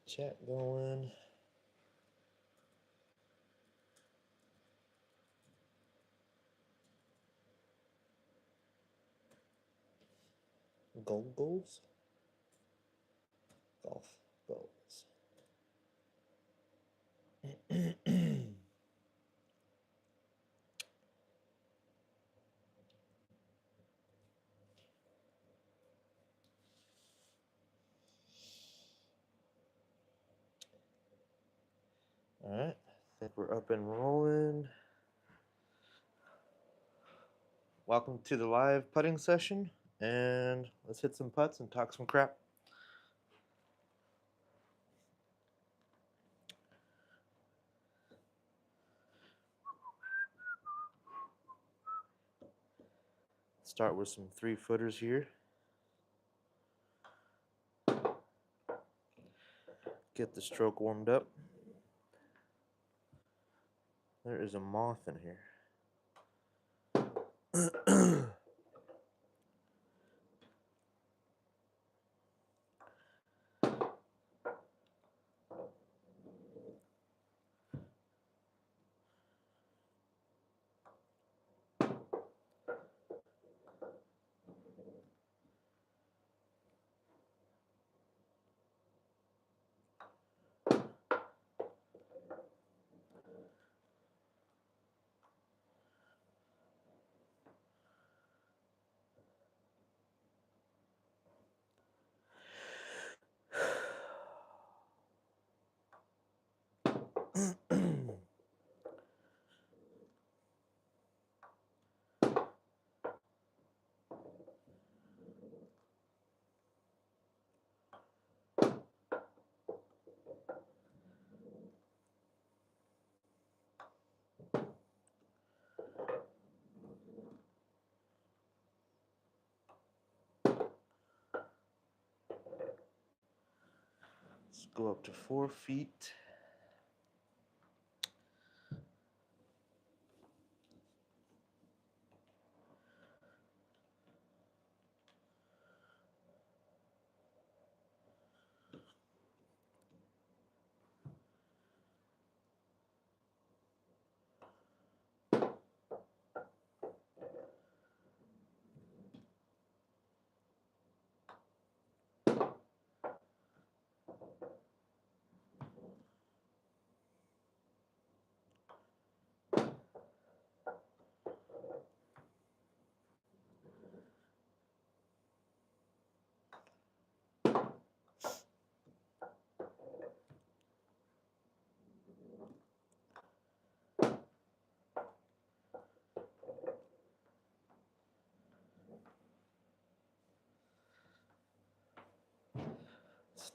Chat going. Goals? Golf goals. All right, I think we're up and rolling. Welcome to the live putting session, and let's hit some putts and talk some crap. Start with some 3-footers here. Get the stroke warmed up. There is a moth in here. Let's go up to 4 feet.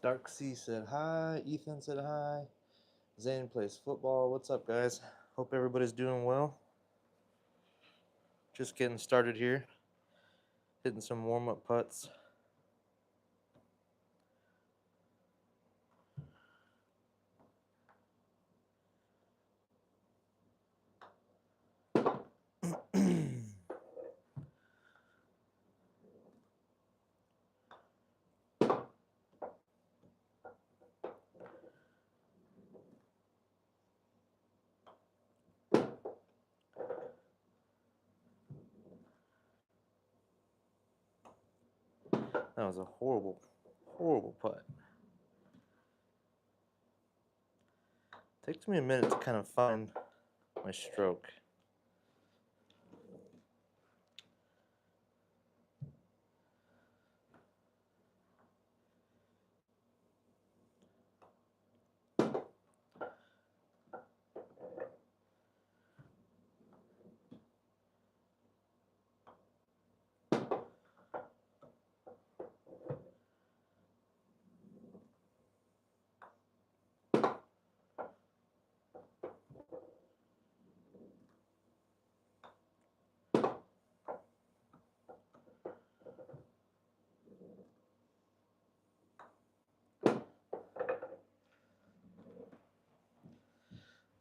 Starksy said hi. Ethan said hi. Zane plays football. What's up, guys? Hope everybody's doing well. Just getting started here. Hitting some warm-up putts. That was a horrible, horrible putt. Takes me a minute to kind of find my stroke.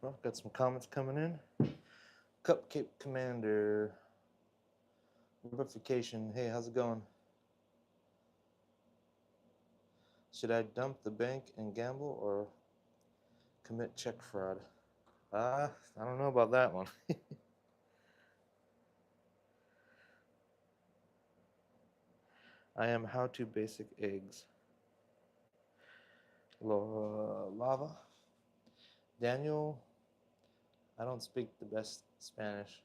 Well, got some comments coming in. Cupcake Commander. Rubification. Hey, how's it going? Should I dump the bank and gamble or commit check fraud? I don't know about that one. I am how to basic eggs. Lava. Daniel, I don't speak the best Spanish.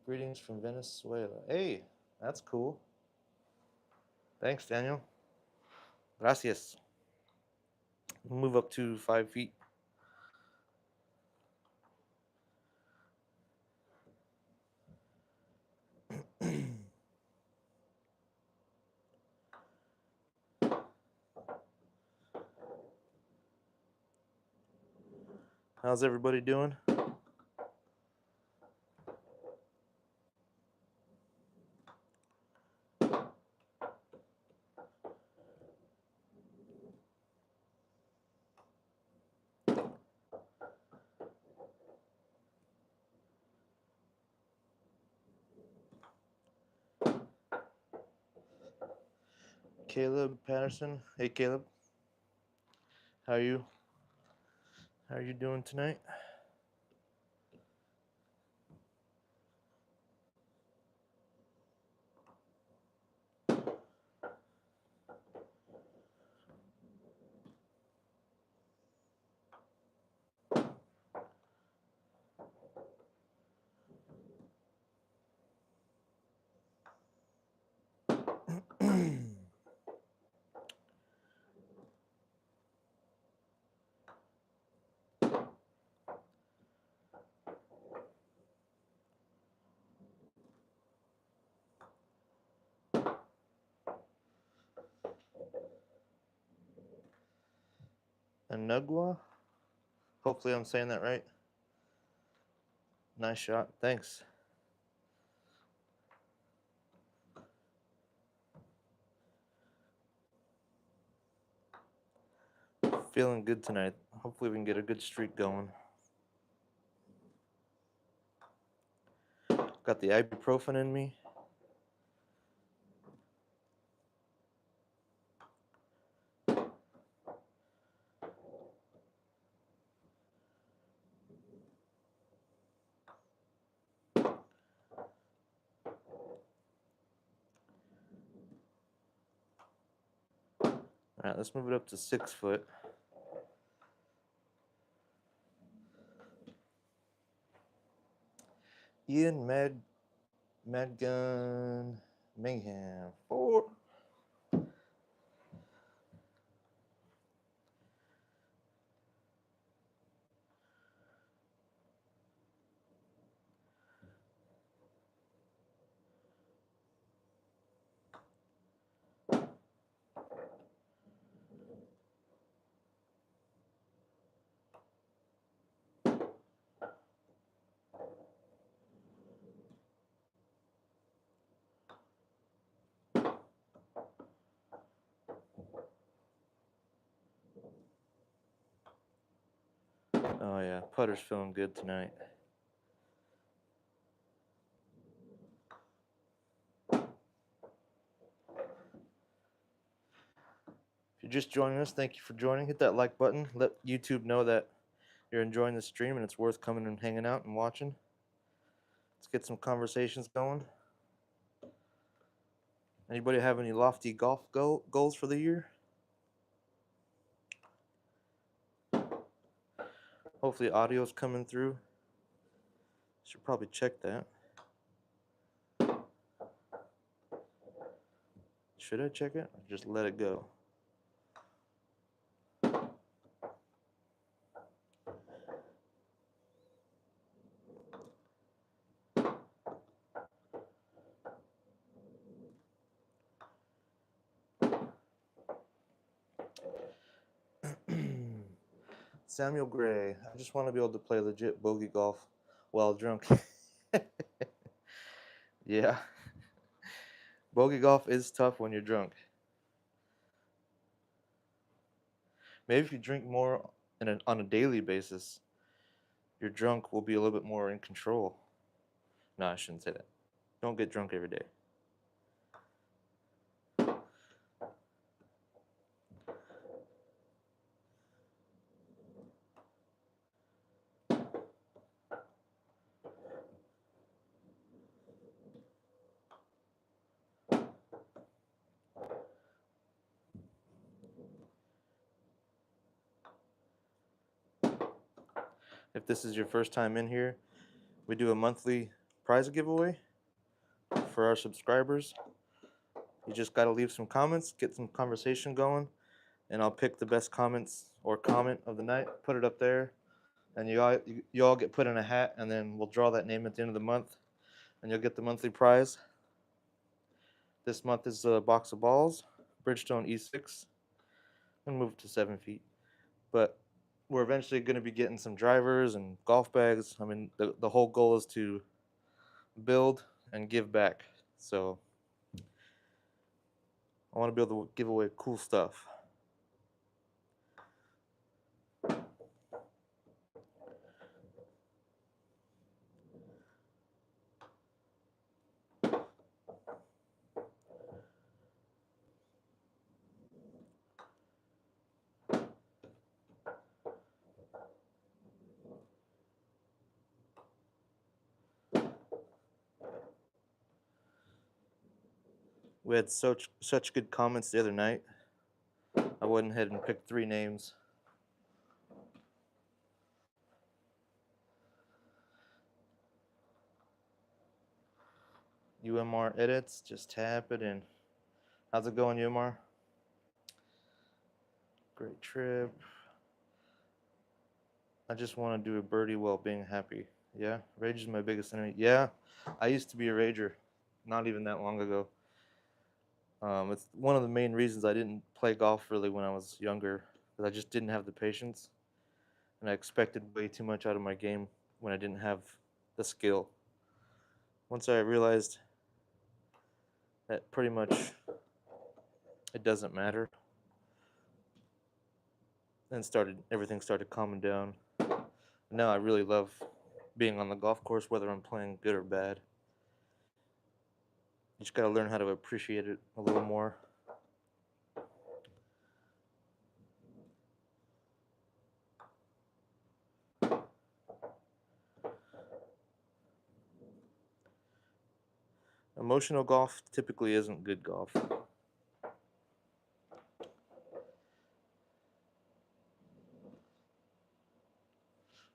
Greetings from Venezuela. Hey, that's cool. Thanks, Daniel. Gracias. Move up to 5 feet. How's everybody doing? Caleb Patterson. Hey, Caleb. How are you? How are you doing tonight? Anugwa? Hopefully I'm saying that right. Nice shot. Thanks. Feeling good tonight. Hopefully we can get a good streak going. Got the ibuprofen in me. All right, let's move it up to 6 foot. Ian Madgun Mayhem 4. Oh yeah, putter's feeling good tonight. If you're just joining us, thank you for joining. Hit that like button. Let YouTube know that you're enjoying the stream and it's worth coming and hanging out and watching. Let's get some conversations going. Anybody have any lofty golf goals for the year? Hopefully audio's coming through. Should probably check that. Should I check it or just let it go? Samuel Gray. I just want to be able to play legit bogey golf while drunk. Yeah. Bogey golf is tough when you're drunk. Maybe if you drink more on a daily basis, your drunk will be a little bit more in control. No, I shouldn't say that. Don't get drunk every day. If this is your first time in here, we do a monthly prize giveaway for our subscribers. You just got to leave some comments, get some conversation going, and I'll pick the best comments or comment of the night, put it up there, and you all get put in a hat, and then we'll draw that name at the end of the month, and you'll get the monthly prize. This month is a box of balls, Bridgestone E6, and move to 7 feet. But we're eventually going to be getting some drivers and golf bags. I mean, the whole goal is to build and give back. So I want to be able to give away cool stuff. We had such good comments the other night. I went ahead and picked 3 names. UMR edits, just tap it in. How's it going, UMR? Great trip. I just want to do a birdie while being happy. Yeah, rage is my biggest enemy. Yeah, I used to be a rager, not even that long ago. It's one of the main reasons I didn't play golf really when I was younger, because I just didn't have the patience, and I expected way too much out of my game when I didn't have the skill. Once I realized that pretty much it doesn't matter, then everything started calming down. Now I really love being on the golf course, whether I'm playing good or bad. You just gotta learn how to appreciate it a little more. Emotional golf typically isn't good golf.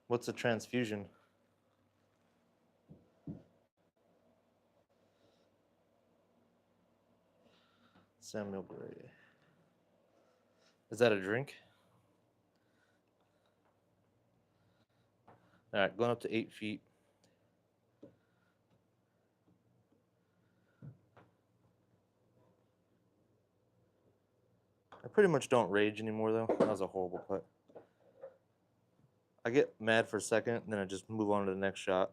What's a transfusion? Samuel Gray. Is that a drink? Alright, going up to 8 feet. I pretty much don't rage anymore though. That was a horrible putt. I get mad for a second, and then I just move on to the next shot.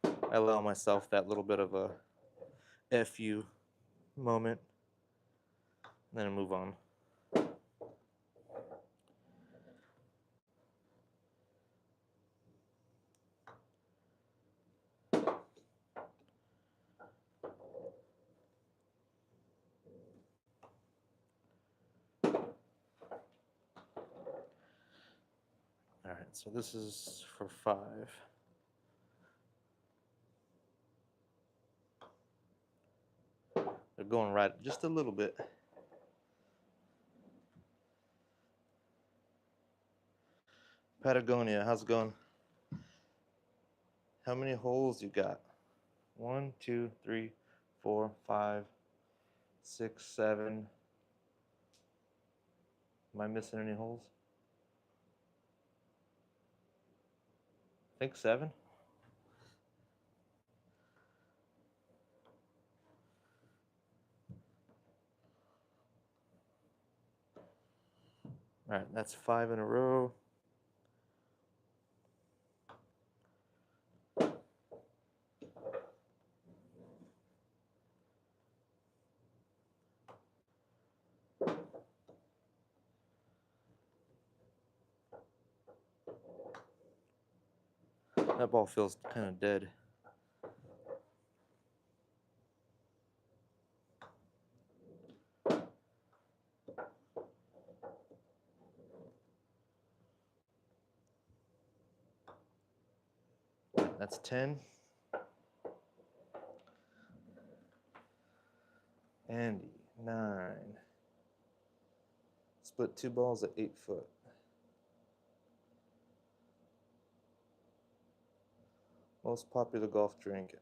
I allow myself that little bit of a F you moment, and then I move on. Alright, so this is for 5. They're going right just a little bit. Patagonia, how's it going? How many holes you got? 1, 2, 3, 4, 5, 6, 7. Am I missing any holes? I think 7. Alright, that's 5 in a row. That ball feels kind of dead. That's 10. Andy, 9. Split 2 balls at 8 foot. Most popular golf drink.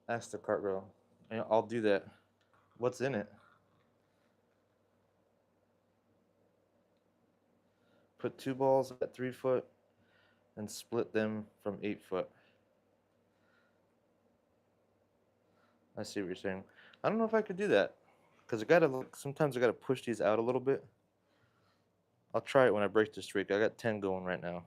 Ask the cart girl. Yeah, I'll do that. What's in it? Put 2 balls at 3 foot and split them from 8 foot. I see what you're saying. I don't know if I could do that because sometimes I gotta push these out a little bit. I'll try it when I break the streak. I got 10 going right now.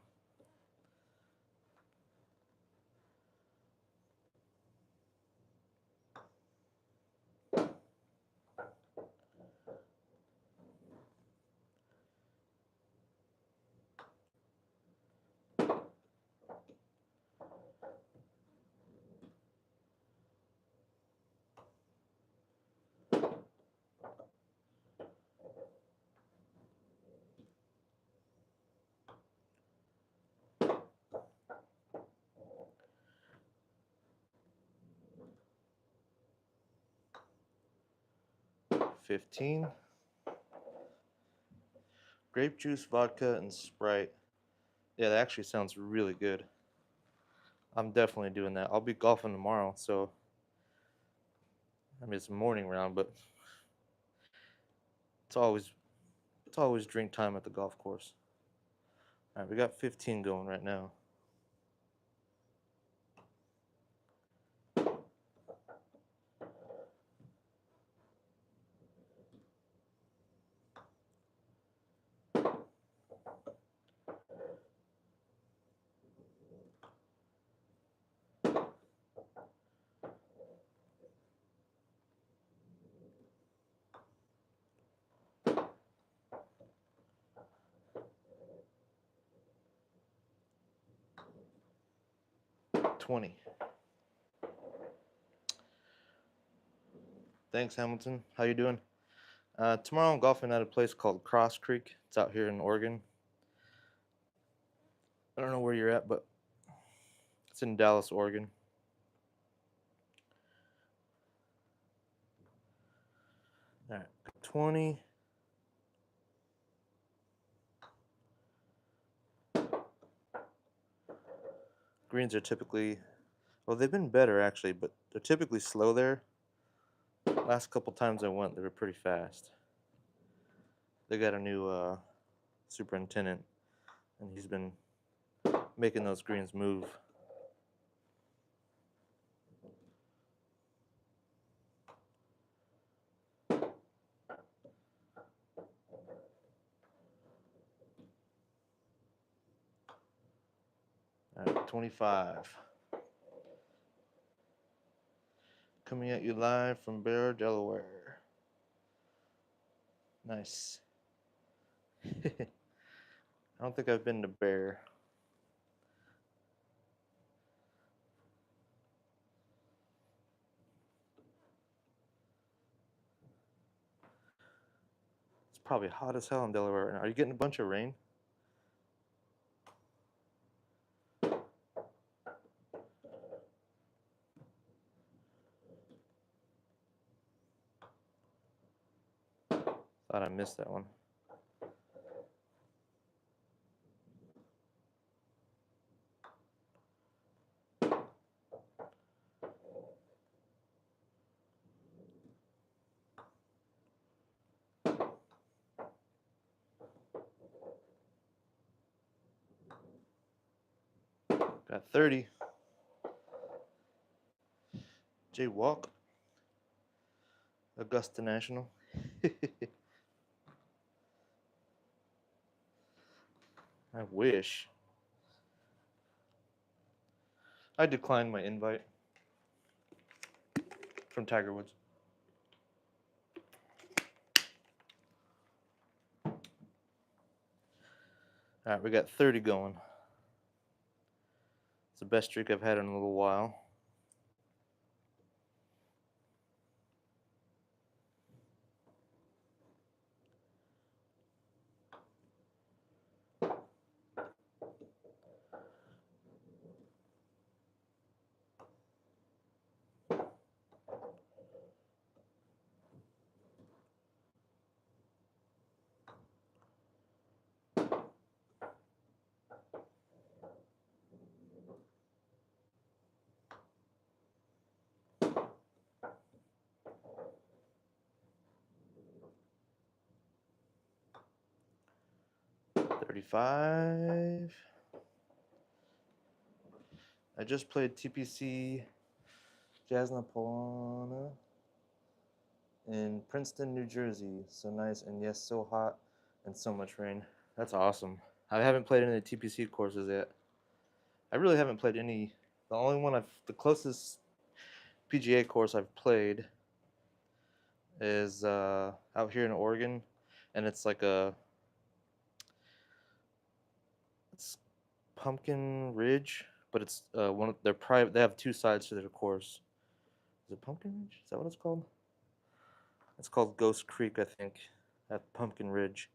$15. Grape juice, vodka, and Sprite. Yeah, that actually sounds really good. I'm definitely doing that. I'll be golfing tomorrow, so I mean it's a morning round, but it's always drink time at the golf course. All right, we got 15 going right now. $20. Thanks, Hamilton. How you doing? Tomorrow I'm golfing at a place called Cross Creek. It's out here in Oregon. I don't know where you're at, but it's in Dallas, Oregon. All right, 20. Greens are typically, well, they've been better actually, but they're typically slow there. Last couple times I went, they were pretty fast. They got a new superintendent, and he's been making those greens move. All right, 25. Coming at you live from Bear, Delaware. Nice. I don't think I've been to Bear. It's probably hot as hell in Delaware right now. Are you getting a bunch of rain? Thought I missed that one. Got 30. Jay Walk. Augusta National. I wish. I declined my invite from Tiger Woods. All right, we got 30 going. It's the best streak I've had in a little while. 35. I just played TPC Jasna Polana in Princeton, New Jersey. So nice, and yes, so hot and so much rain. That's awesome. I haven't played any TPC courses yet. I really haven't played any. The closest PGA course I've played is out here in Oregon, and it's like it's Pumpkin Ridge, but it's one of their private. They have two sides to their course. Is it Pumpkin Ridge? Is that what it's called? It's called Ghost Creek, I think, at Pumpkin Ridge.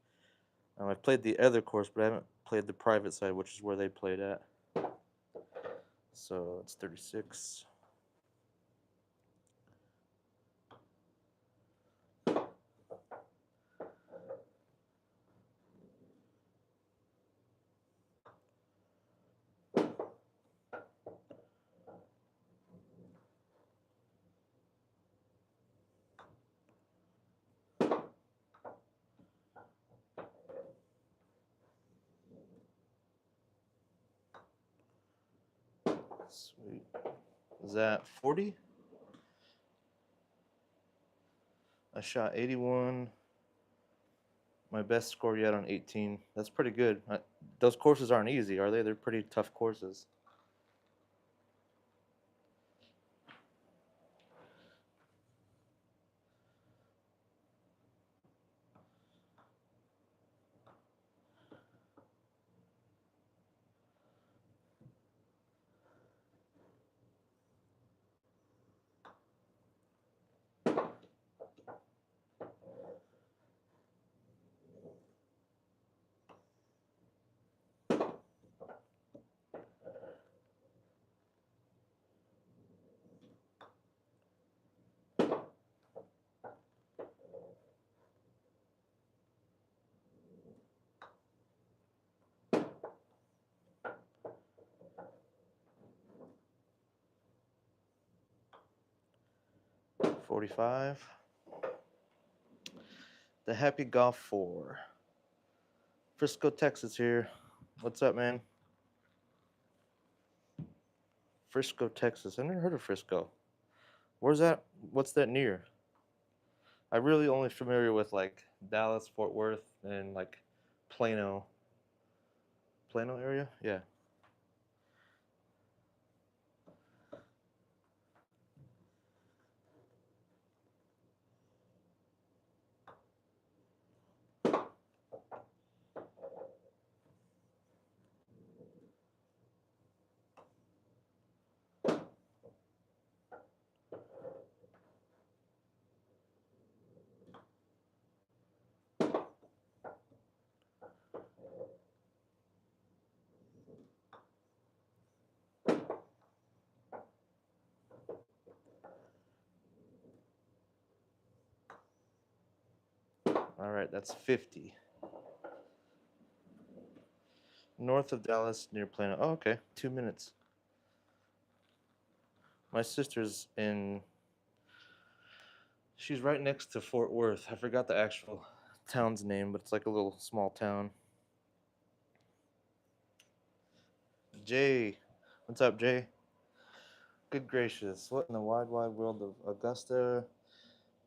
I've played the other course, but I haven't played the private side, which is where they played at. So it's 36. Sweet. Is that 40? I shot 81. My best score yet on 18. That's pretty good. Those courses aren't easy, are they? They're pretty tough courses. $45. The Happy Golf 4. Frisco, Texas here. What's up, man? Frisco, Texas. I've never heard of Frisco. Where's that? What's that near? I really only familiar with like Dallas, Fort Worth, and like Plano. Plano area? Yeah. All right, that's 50. North of Dallas, near Plano. Oh, okay. 2 minutes. My sister's in. She's right next to Fort Worth. I forgot the actual town's name, but it's like a little small town. Jay. What's up, Jay? Good gracious. What in the wide, wide world of Augusta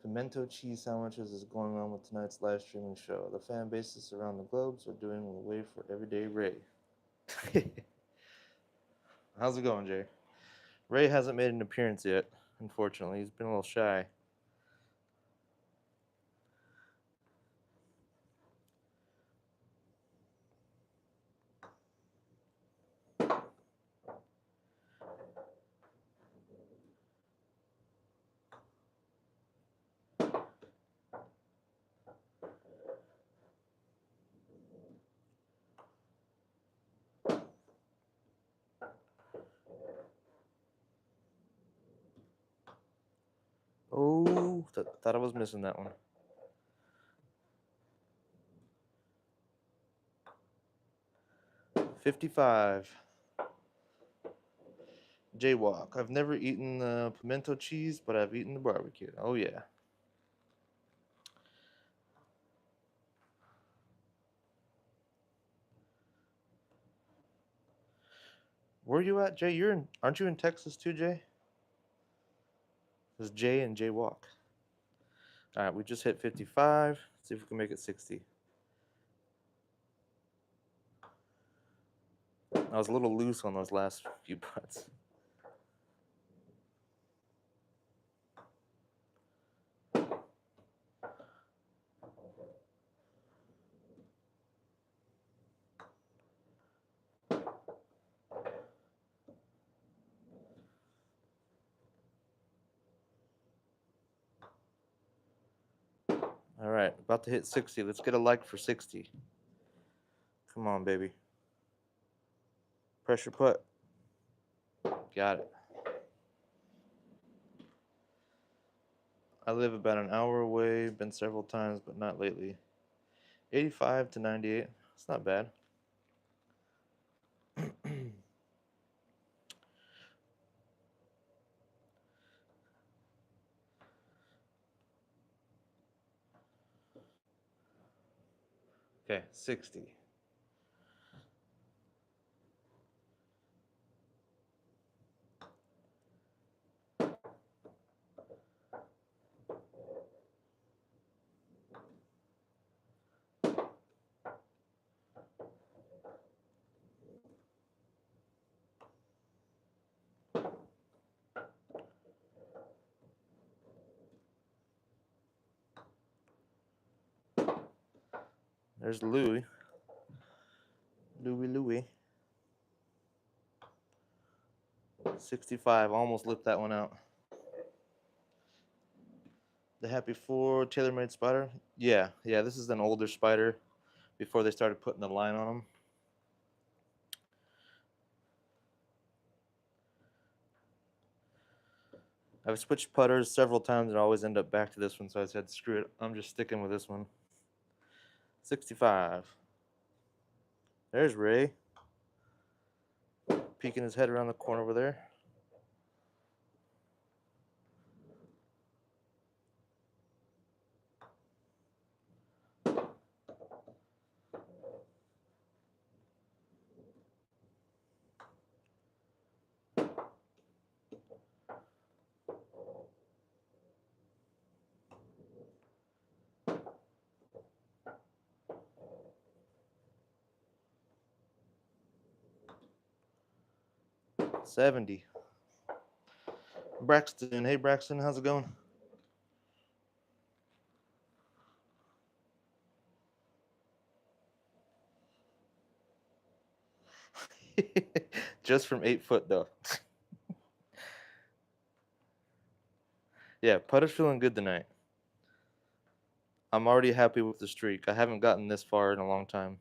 pimento cheese sandwiches is going on with tonight's live streaming show? The fan bases around the globe are doing away for everyday Ray. How's it going, Jay? Ray hasn't made an appearance yet, unfortunately. He's been a little shy. Oh, thought I was missing that one. $55. Jaywalk. I've never eaten the pimento cheese, but I've eaten the barbecue. Oh, yeah. Where are you at, Jay? Aren't you in Texas too, Jay? This is Jay and Jay Walk. All right, we just hit 55. Let's see if we can make it 60. I was a little loose on those last few putts. All right, about to hit 60. Let's get a like for 60. Come on, baby. Pressure putt. Got it. I live about an hour away. Been several times, but not lately. 85 to 98. It's not bad. Okay, 60. There's Louis. Louis. 65. Almost lipped that one out. The Happy Four TaylorMade Spider. Yeah. This is an older Spider before they started putting the line on them. I've switched putters several times and always end up back to this one, so I said, screw it. I'm just sticking with this one. 65. There's Ray. Peeking his head around the corner over there. $70. Braxton. Hey, Braxton. How's it going? Just from 8 foot, though. Yeah, putter's feeling good tonight. I'm already happy with the streak. I haven't gotten this far in a long time.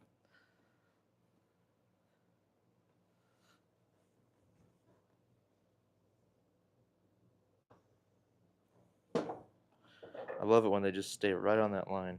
I love it when they just stay right on that line.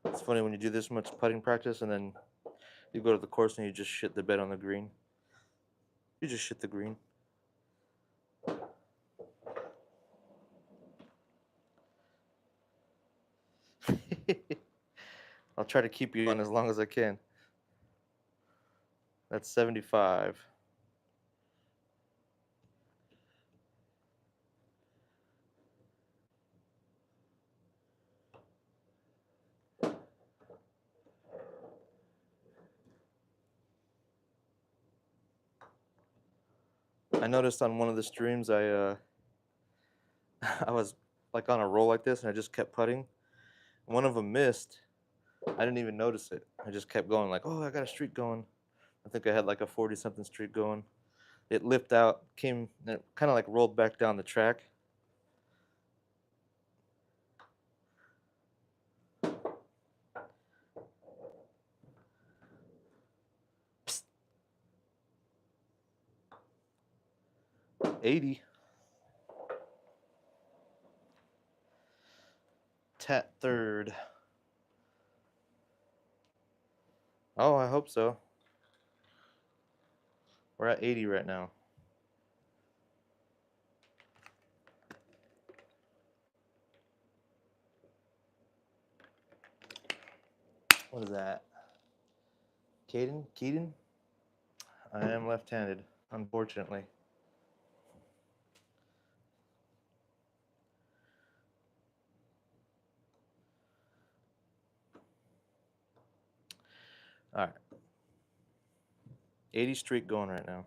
It's funny when you do this much putting practice and then you go to the course and you just shit the bed on the green. You just shit the green. I'll try to keep you on as long as I can. That's 75. I noticed on one of the streams I I was like on a roll like this and I just kept putting. One of them missed. I didn't even notice it. I just kept going like, oh, I got a streak going. I think I had like a 40-something streak going. It lipped out, came, and it kind of like rolled back down the track. Psst. 80. Tat third. Oh, I hope so. We're at 80 right now. What is that? Keaton? I am left-handed, unfortunately. All right. 80 streak going right now.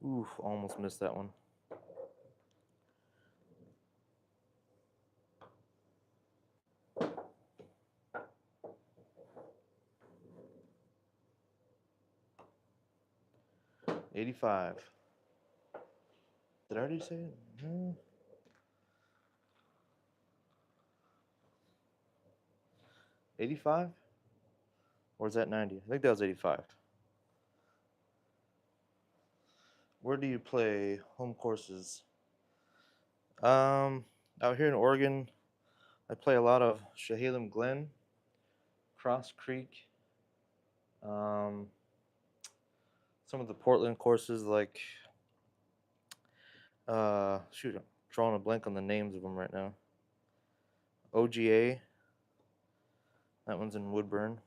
Oof, almost missed that one. $85. Did I already say it? No. 85? Or is that 90? I think that was 85. Where do you play home courses? Out here in Oregon, I play a lot of Chehalem Glen, Cross Creek, um, some of the Portland courses like, shoot, I'm drawing a blank on the names of them right now. OGA, that one's in Woodburn.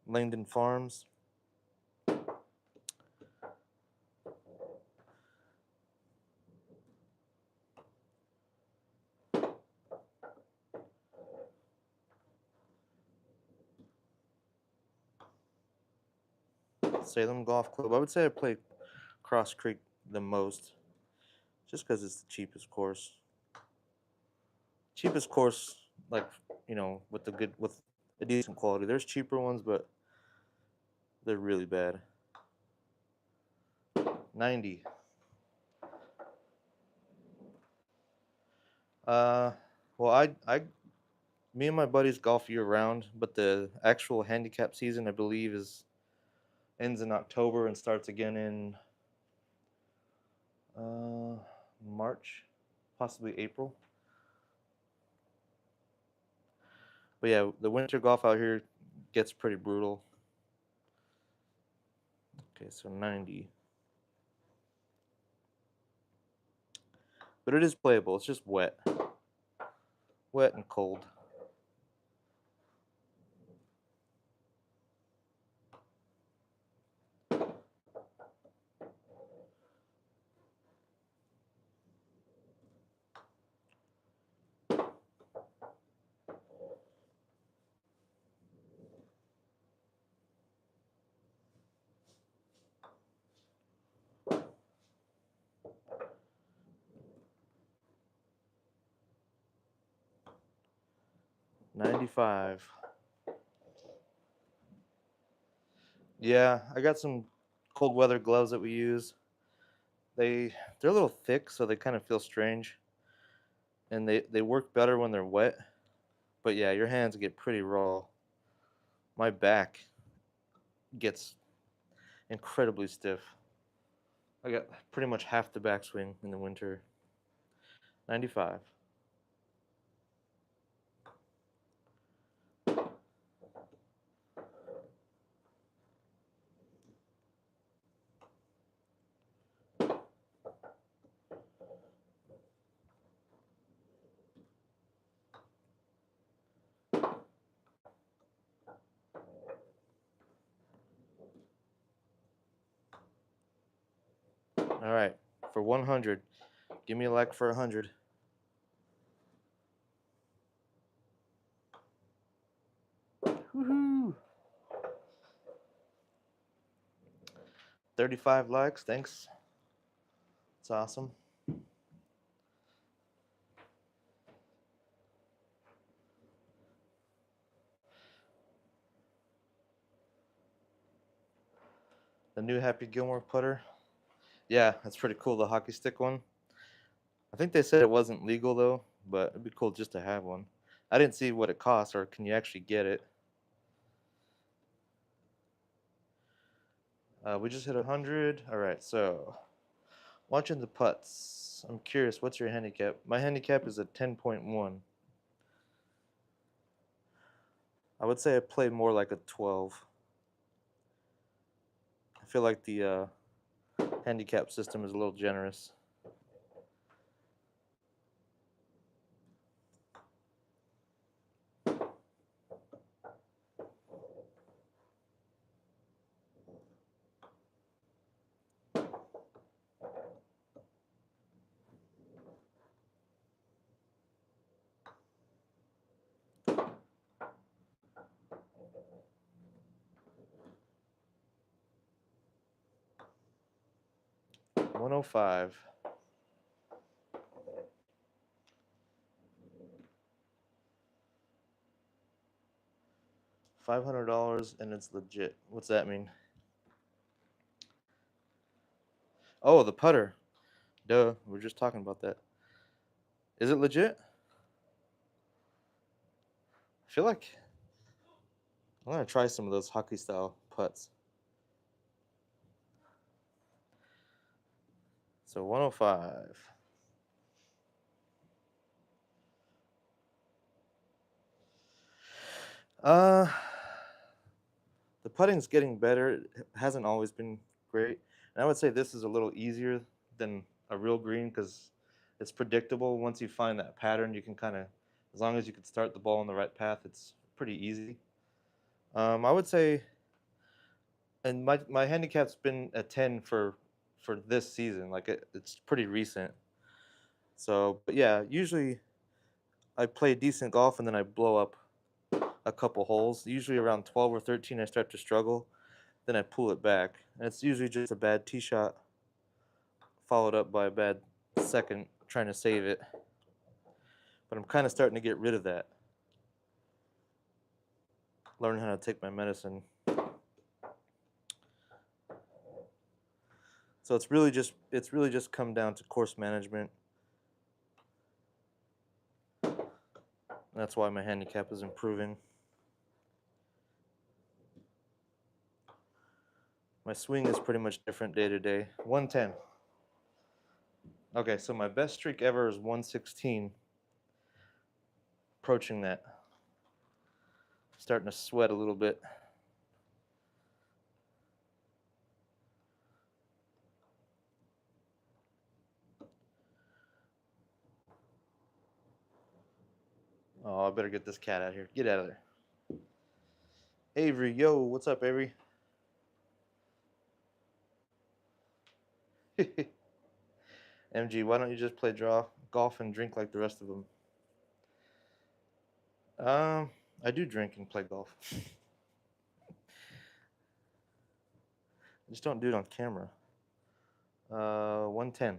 Langdon Farms. Salem Golf Club. I would say I play Cross Creek the most, just because it's the cheapest course. Cheapest course, like, with with a decent quality. There's cheaper ones, but they're really bad. 90. Uh, well, me and my buddies golf year round, but the actual handicap season, I believe, ends in October and starts again in March, possibly April. But yeah, the winter golf out here gets pretty brutal. Okay, so 90. But it is playable. It's just wet. Wet and cold. $95. Yeah, I got some cold weather gloves that we use. They're a little thick, so they kind of feel strange, and they work better when they're wet. But yeah, your hands get pretty raw. My back gets incredibly stiff. I got pretty much half the backswing in the winter. 95. All right, for 100. Give me a like for 100. Woohoo! 35 likes, thanks. It's awesome. The new Happy Gilmore putter. Yeah, that's pretty cool, the hockey stick one. I think they said it wasn't legal though, but it'd be cool just to have one. I didn't see what it costs, or can you actually get it? We just hit 100. All right, so watching the putts. I'm curious, what's your handicap? My handicap is a 10.1. I would say I play more like a 12. I feel like the handicap system is a little generous. $105. $500 and it's legit. What's that mean? Oh, the putter. Duh, we are just talking about that. Is it legit? I feel like I'm gonna try some of those hockey style putts. So 105. Uh, the putting's getting better. It hasn't always been great, and I would say this is a little easier than a real green because it's predictable. Once you find that pattern, you can kind of, as long as you can start the ball on the right path, it's pretty easy. I would say, and my handicap's been a 10 for this season. Like it's pretty recent. So, but yeah, usually I play decent golf and then I blow up a couple holes. Usually around 12 or 13, I start to struggle. Then I pull it back. And it's usually just a bad tee shot followed up by a bad second trying to save it. But I'm kind of starting to get rid of that. Learn how to take my medicine. So it's really just come down to course management. That's why my handicap is improving. My swing is pretty much different day to day. 110. Okay, so my best streak ever is 116. Approaching that. Starting to sweat a little bit. Oh, I better get this cat out of here. Get out of there. Avery, yo, what's up, Avery? MG, why don't you just play draw golf and drink like the rest of them? I do drink and play golf. I just don't do it on camera. 110.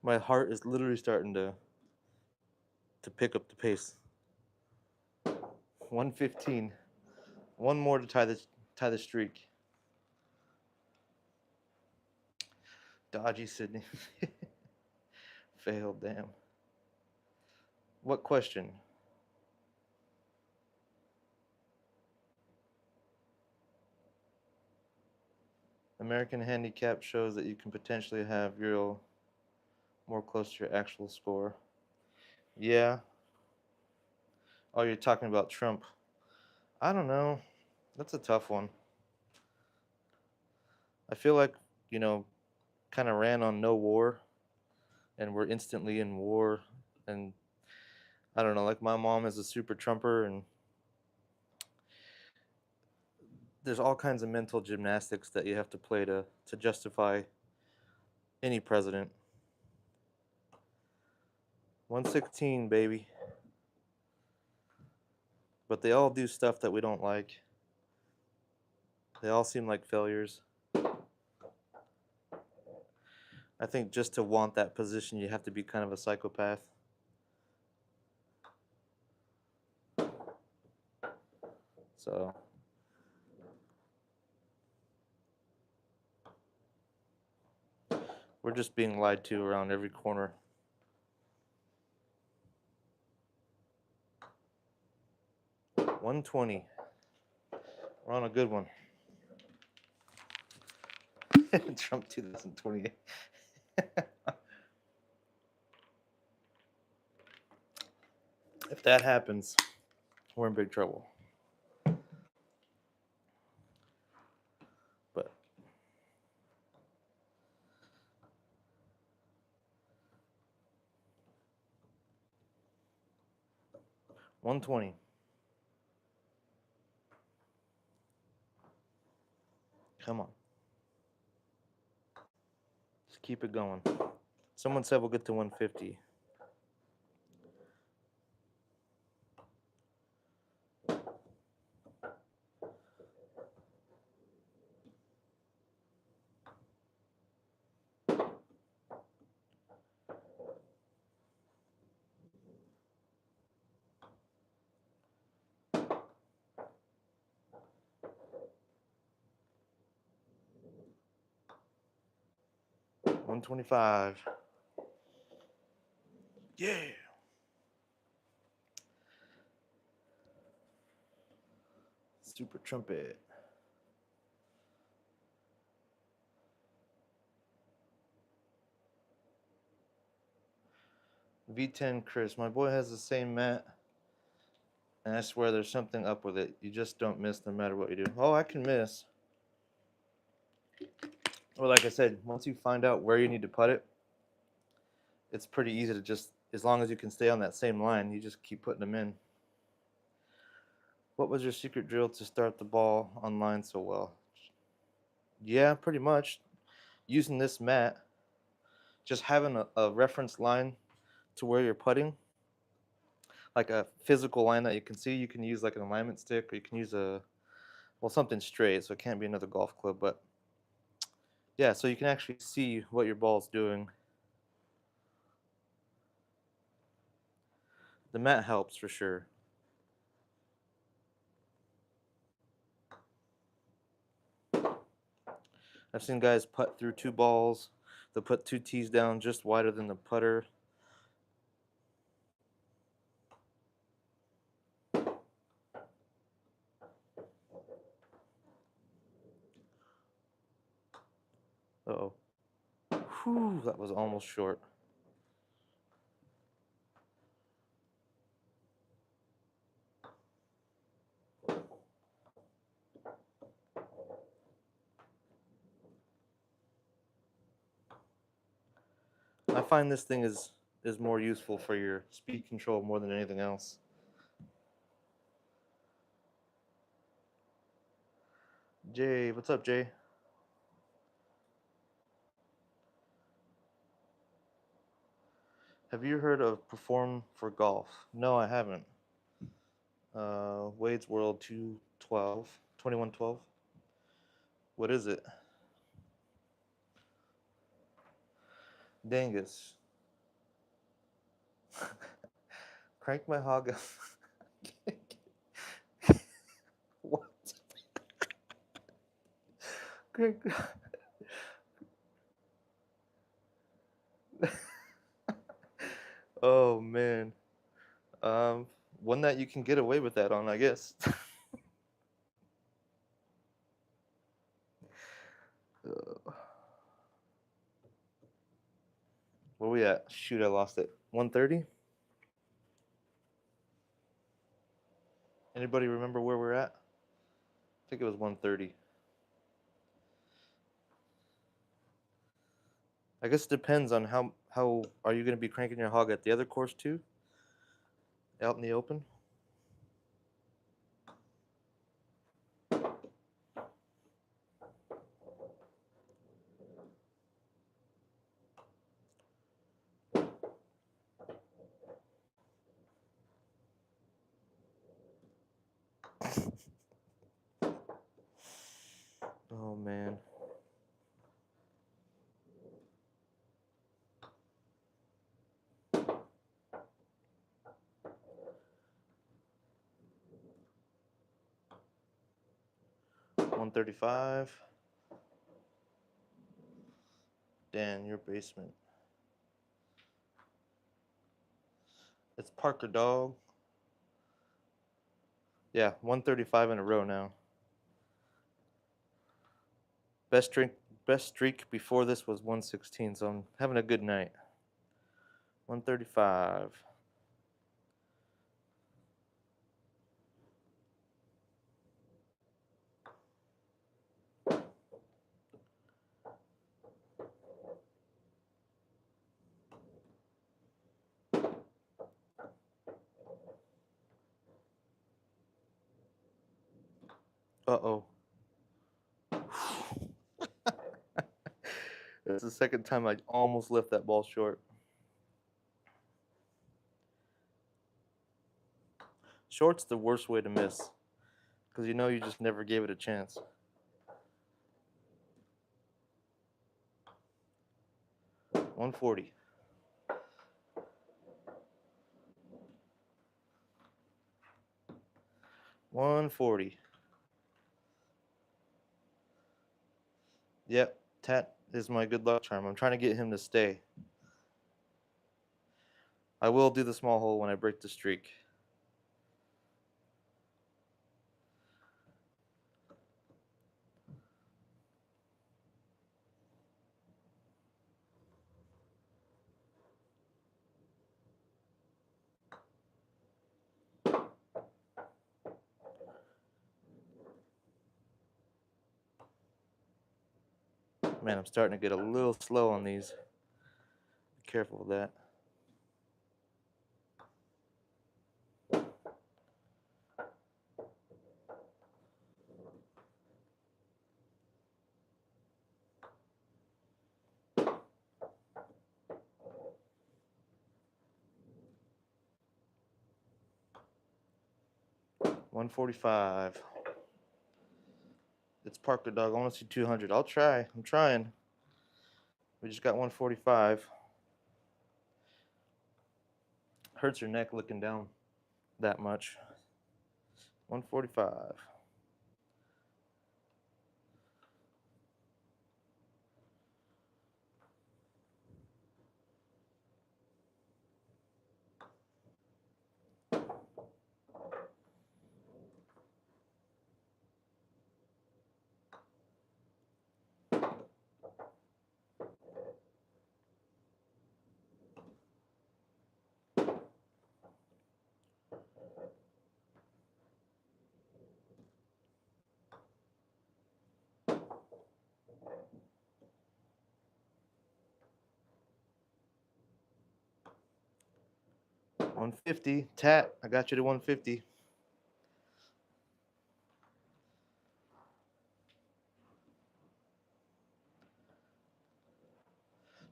My heart is literally starting to pick up the pace. 115. One more to tie the streak. Dodgy Sydney. Failed, damn. What question? American handicap shows that you can potentially have real more close to your actual score. Yeah. Oh, you're talking about Trump. I don't know. That's a tough one. I feel like, you know, kind of ran on no war and we're instantly in war. And I don't know, like my mom is a super Trumper and there's all kinds of mental gymnastics that you have to play to justify any president. 116, baby. But they all do stuff that we don't like. They all seem like failures. I think just to want that position, you have to be kind of a psychopath. So we're just being lied to around every corner. $120. We're on a good one. Trump 2028. If that happens, we're in big trouble. But $120. Come on. Just keep it going. Someone said we'll get to 150. $125. Yeah. Super trumpet. V10 Chris, my boy has the same mat, and I swear there's something up with it. You just don't miss no matter what you do. Oh, I can miss. Well, like I said, once you find out where you need to put it, it's pretty easy to just, as long as you can stay on that same line, you just keep putting them in. What was your secret drill to start the ball on line so well? Yeah, pretty much. Using this mat, just having a reference line to where you're putting, like a physical line that you can see. You can use like an alignment stick, or you can use something straight, so it can't be another golf club, but yeah, so you can actually see what your ball's doing. The mat helps for sure. I've seen guys putt through 2 balls. They'll put 2 tees down just wider than the putter. Uh-oh. Whew, that was almost short. I find this thing is more useful for your speed control more than anything else. Jay, what's up, Jay? Have you heard of Perform for Golf? No, I haven't. Wade's World 212, 2112. What is it? Dangus. Crank my hog up. What? Crank. Oh man. One that you can get away with that on, I guess. Where we at? Shoot, I lost it. 130? Anybody remember where we're at? I think it was 130. I guess it depends on how are you going to be cranking your hog at the other course too? Out in the open? man. $135. Dan, your basement. It's Parker Dog. Yeah, 135 in a row now. Best streak before this was 116, so I'm having a good night. 135. Uh-oh. It's the second time I almost left that ball short. Short's the worst way to miss, because you know you just never gave it a chance. $140. $140. Yep, Tat is my good luck charm. I'm trying to get him to stay. I will do the small hole when I break the streak. Man, I'm starting to get a little slow on these. Be careful with that. $145. It's Parker Dog. I want to see 200. I'll try. I'm trying. We just got 145. Hurts your neck looking down that much. 145. $150. Tat, I got you to 150.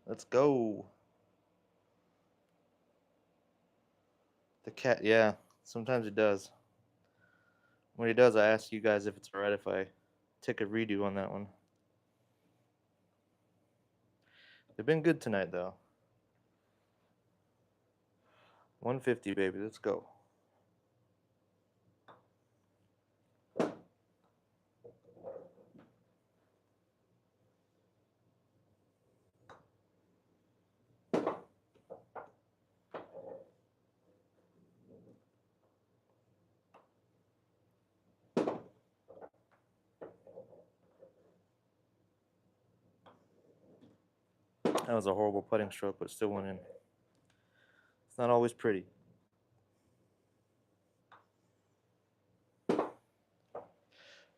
Let's go. The cat, yeah. Sometimes it does. When he does, I ask you guys if it's alright if I take a redo on that one. They've been good tonight, though. 150, baby. Let's go. That was a horrible putting stroke, but it still went in. It's not always pretty.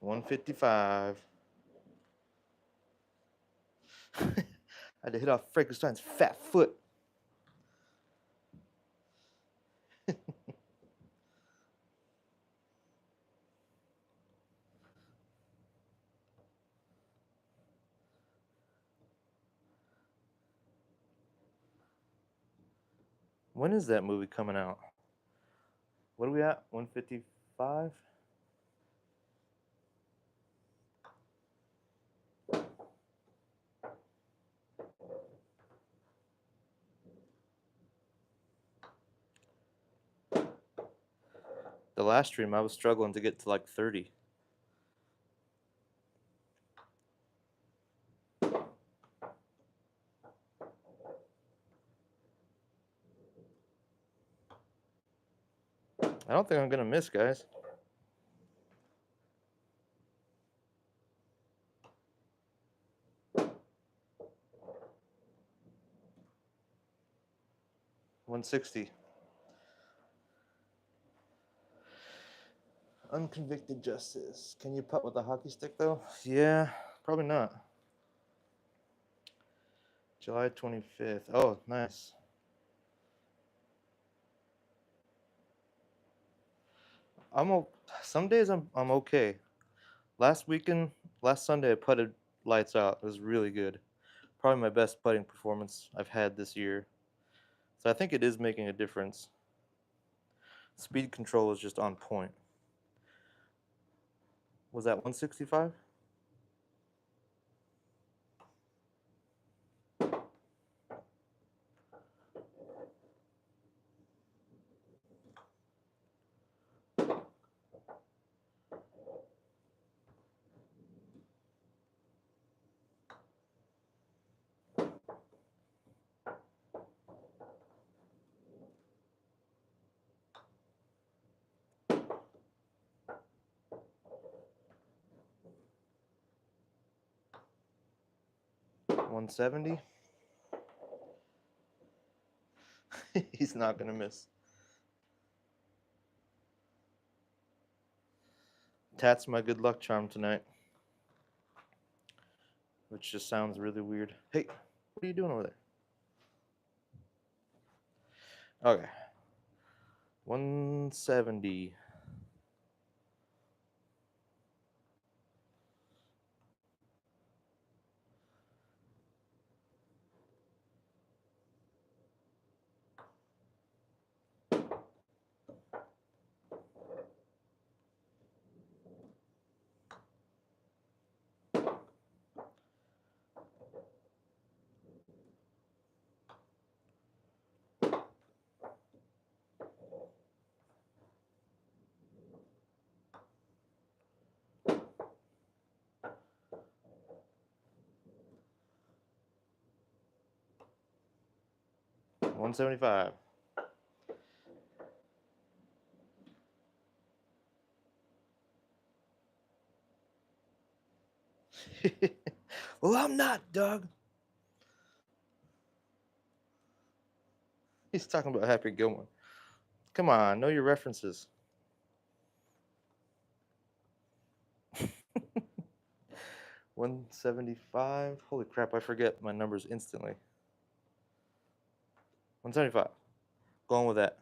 $155. I had to hit off Frankenstein's fat foot. When is that movie coming out? What are we at? 155? last stream, I was struggling to get to like 30. I don't think I'm gonna miss, guys. $160. Unconvicted justice. Can you putt with a hockey stick though? Yeah, probably not. July 25th. Oh, nice. Some days I'm okay. Last Sunday I putted lights out. It was really good. Probably my best putting performance I've had this year. So I think it is making a difference. Speed control is just on point. Was that 165? $170? He's not gonna miss. Tat's my good luck charm tonight. Which just sounds really weird. Hey, what are you doing over there? Okay. 170. $175. Well, I'm not, Doug. He's talking about Happy Gilmore. Come on, know your references. 175. Holy crap, I forget my numbers instantly. 175. Going with that.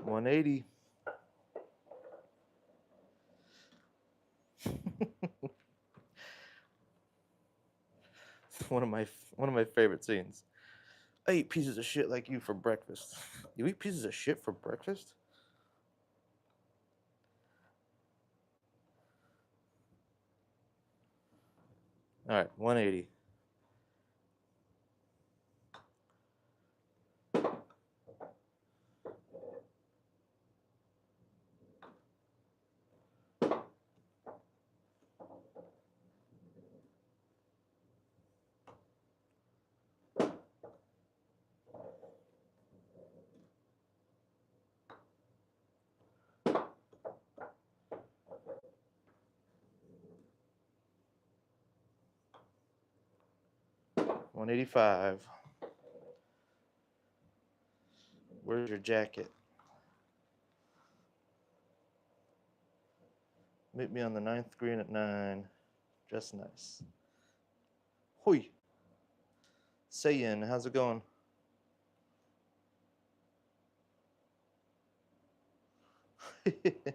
$180. one of my favorite scenes. I eat pieces of shit like you for breakfast. You eat pieces of shit for breakfast? All right, 180. $185. Where's your jacket? Meet me on the 9th green at 9. Dress nice. Hoi. Sayin, how's it going? Yeah,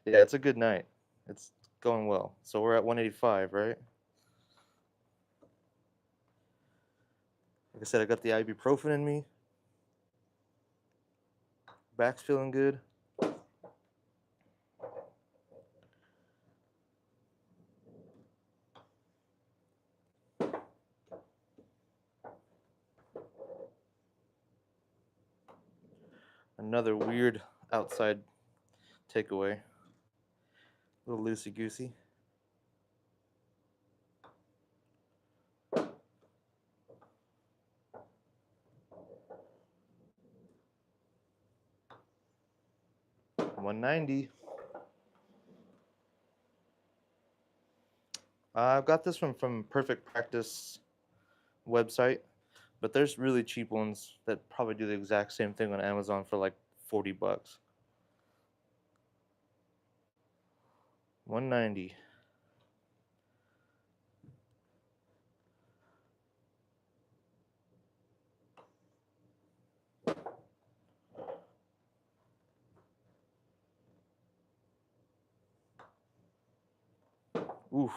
it's a good night. It's going well. So we're at 185, right? Like I said, I got the ibuprofen in me. Back's feeling good. Another weird outside takeaway. A little loosey-goosey. $190. I've got this one from Perfect Practice website, but there's really cheap ones that probably do the exact same thing on Amazon for like 40 bucks. 190. Oof.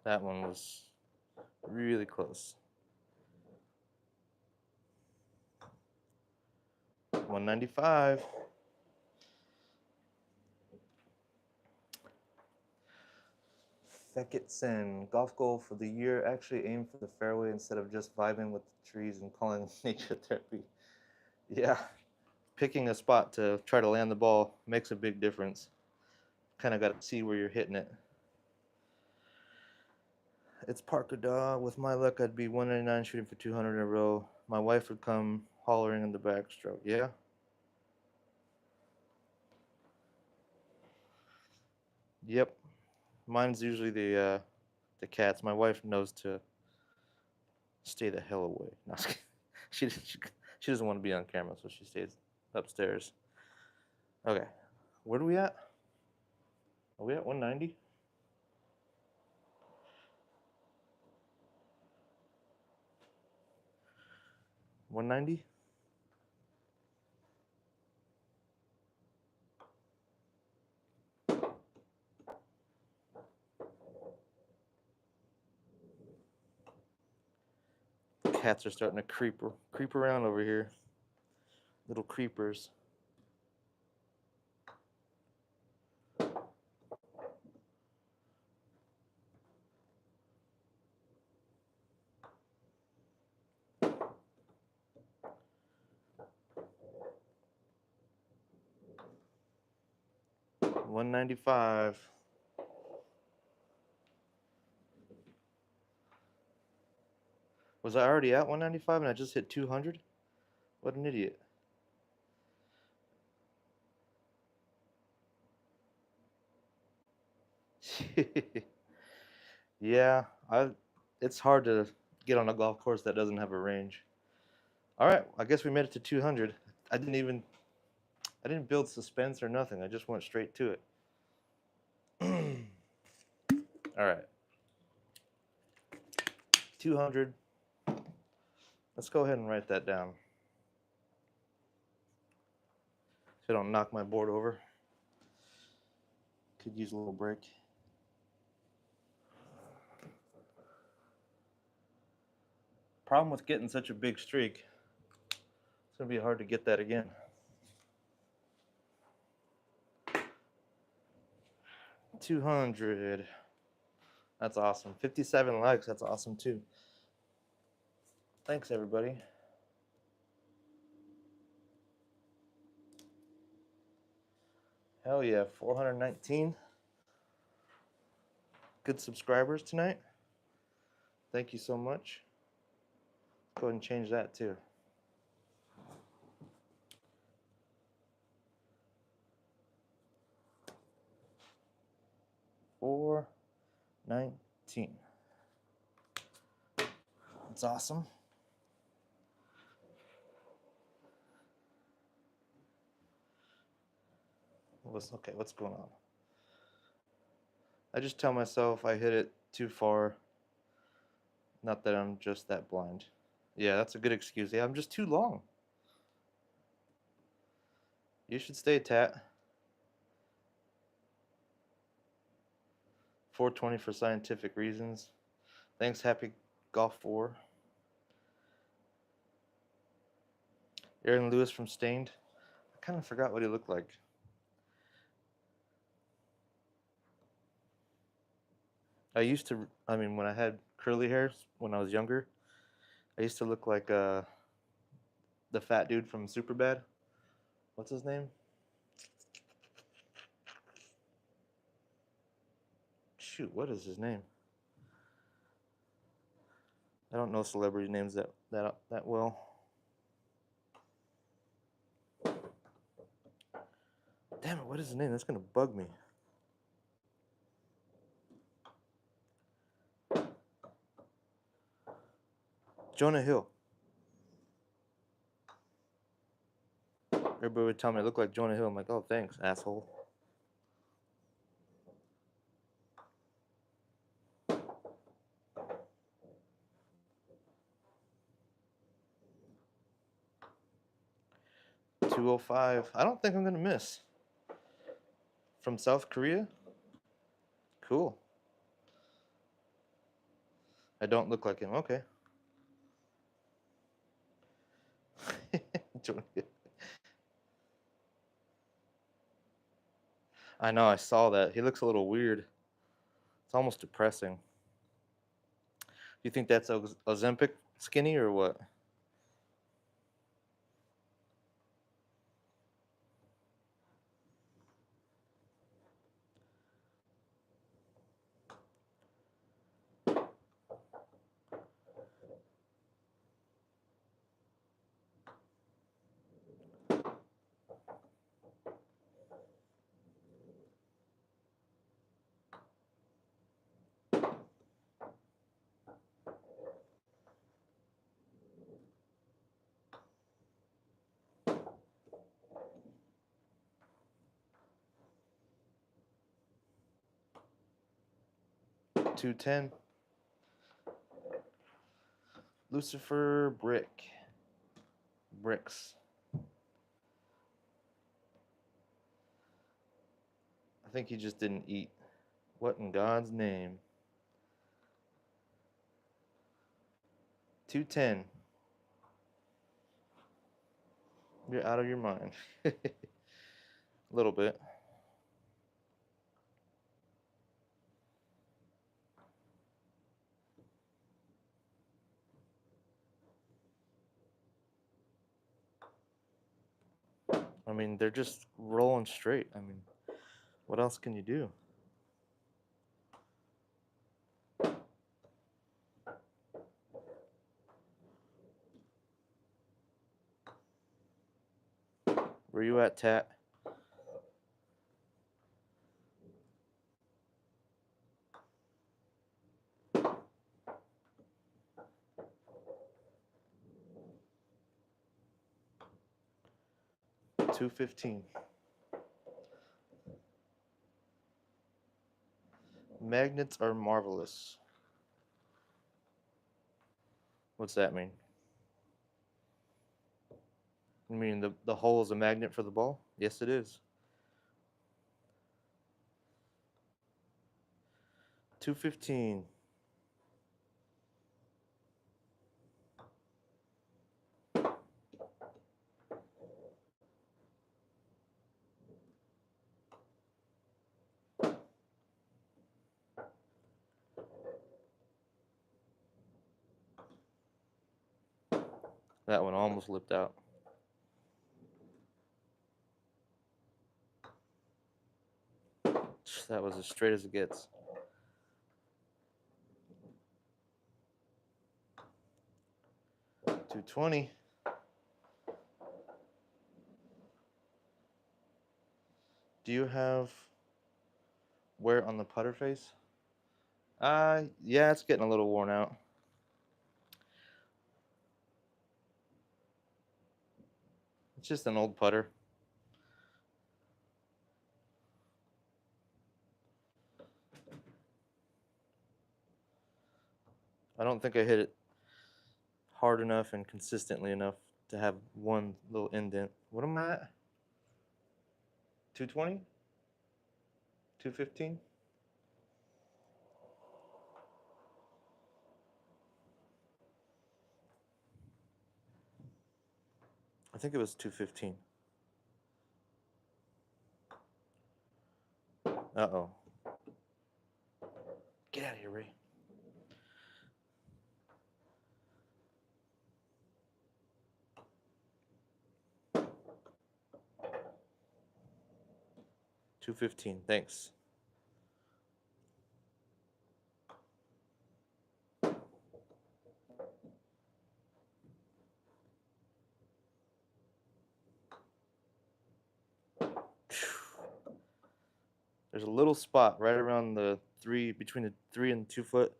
That one was really close. 195. Fekitsen, golf goal for the year. Actually aim for the fairway instead of just vibing with the trees and calling nature therapy. Yeah, picking a spot to try to land the ball makes a big difference. Kind of got to see where you're hitting it. It's Parker Dog. With my luck, I'd be 199 shooting for 200 in a row. My wife would come hollering in the backstroke. Yeah? Yep. Mine's usually the cats. My wife knows to stay the hell away. No, she, she, she doesn't want to be on camera, so she stays upstairs. Okay. Where are we at? Are we at 190? $190? Cats are starting to creep around over here. Little creepers. $195. Was I already at 195 and I just hit 200? What an idiot. Yeah, it's hard to get on a golf course that doesn't have a range. All right, I guess we made it to 200. I didn't build suspense or nothing. I just went straight to it. All right. 200. Let's go ahead and write that down. So I don't knock my board over. Could use a little break. Problem with getting such a big streak, it's going to be hard to get that again. 200. That's awesome. 57 likes. That's awesome too. Thanks, everybody. Hell yeah, 419 good subscribers tonight. Thank you so much. Go ahead and change that too. 419. That's awesome. What's going on? I just tell myself I hit it too far. Not that I'm just that blind. Yeah, that's a good excuse. Yeah, I'm just too long. You should stay, Tat. 420 for scientific reasons. Thanks, Happy Golf 4. Aaron Lewis from Stained. I kind of forgot what he looked like. When I had curly hair when I was younger, I used to look like the fat dude from Superbad. What's his name? Shoot, what is his name? I don't know celebrity names that well. Damn it, what is his name? That's gonna bug me. Jonah Hill. Everybody would tell me I look like Jonah Hill. I'm like, oh, thanks, asshole. .205. I don't think I'm gonna miss. From South Korea? Cool. I don't look like him. Okay. I know, I saw that. He looks a little weird. It's almost depressing. You think that's Ozempic skinny or what? .210. Lucifer Bricks. I think he just didn't eat. What in God's name? .210. You're out of your mind. A little bit. I mean, they're just rolling straight. I mean, what else can you do? Where you at, Tat? .215. Magnets are marvelous. What's that mean? You mean the hole is a magnet for the ball? Yes, it is. .215. That one almost lipped out. That was as straight as it gets. .220. Do you have wear on the putter face? Yeah, it's getting a little worn out. It's just an old putter. don't think I hit it hard enough and consistently enough to have one little indent. What am I at? 220? 215? I think it was 215. Uh-oh. Get out of here, Ray. $215. Thanks. There's a little spot right around the between the 3 and 2 foot.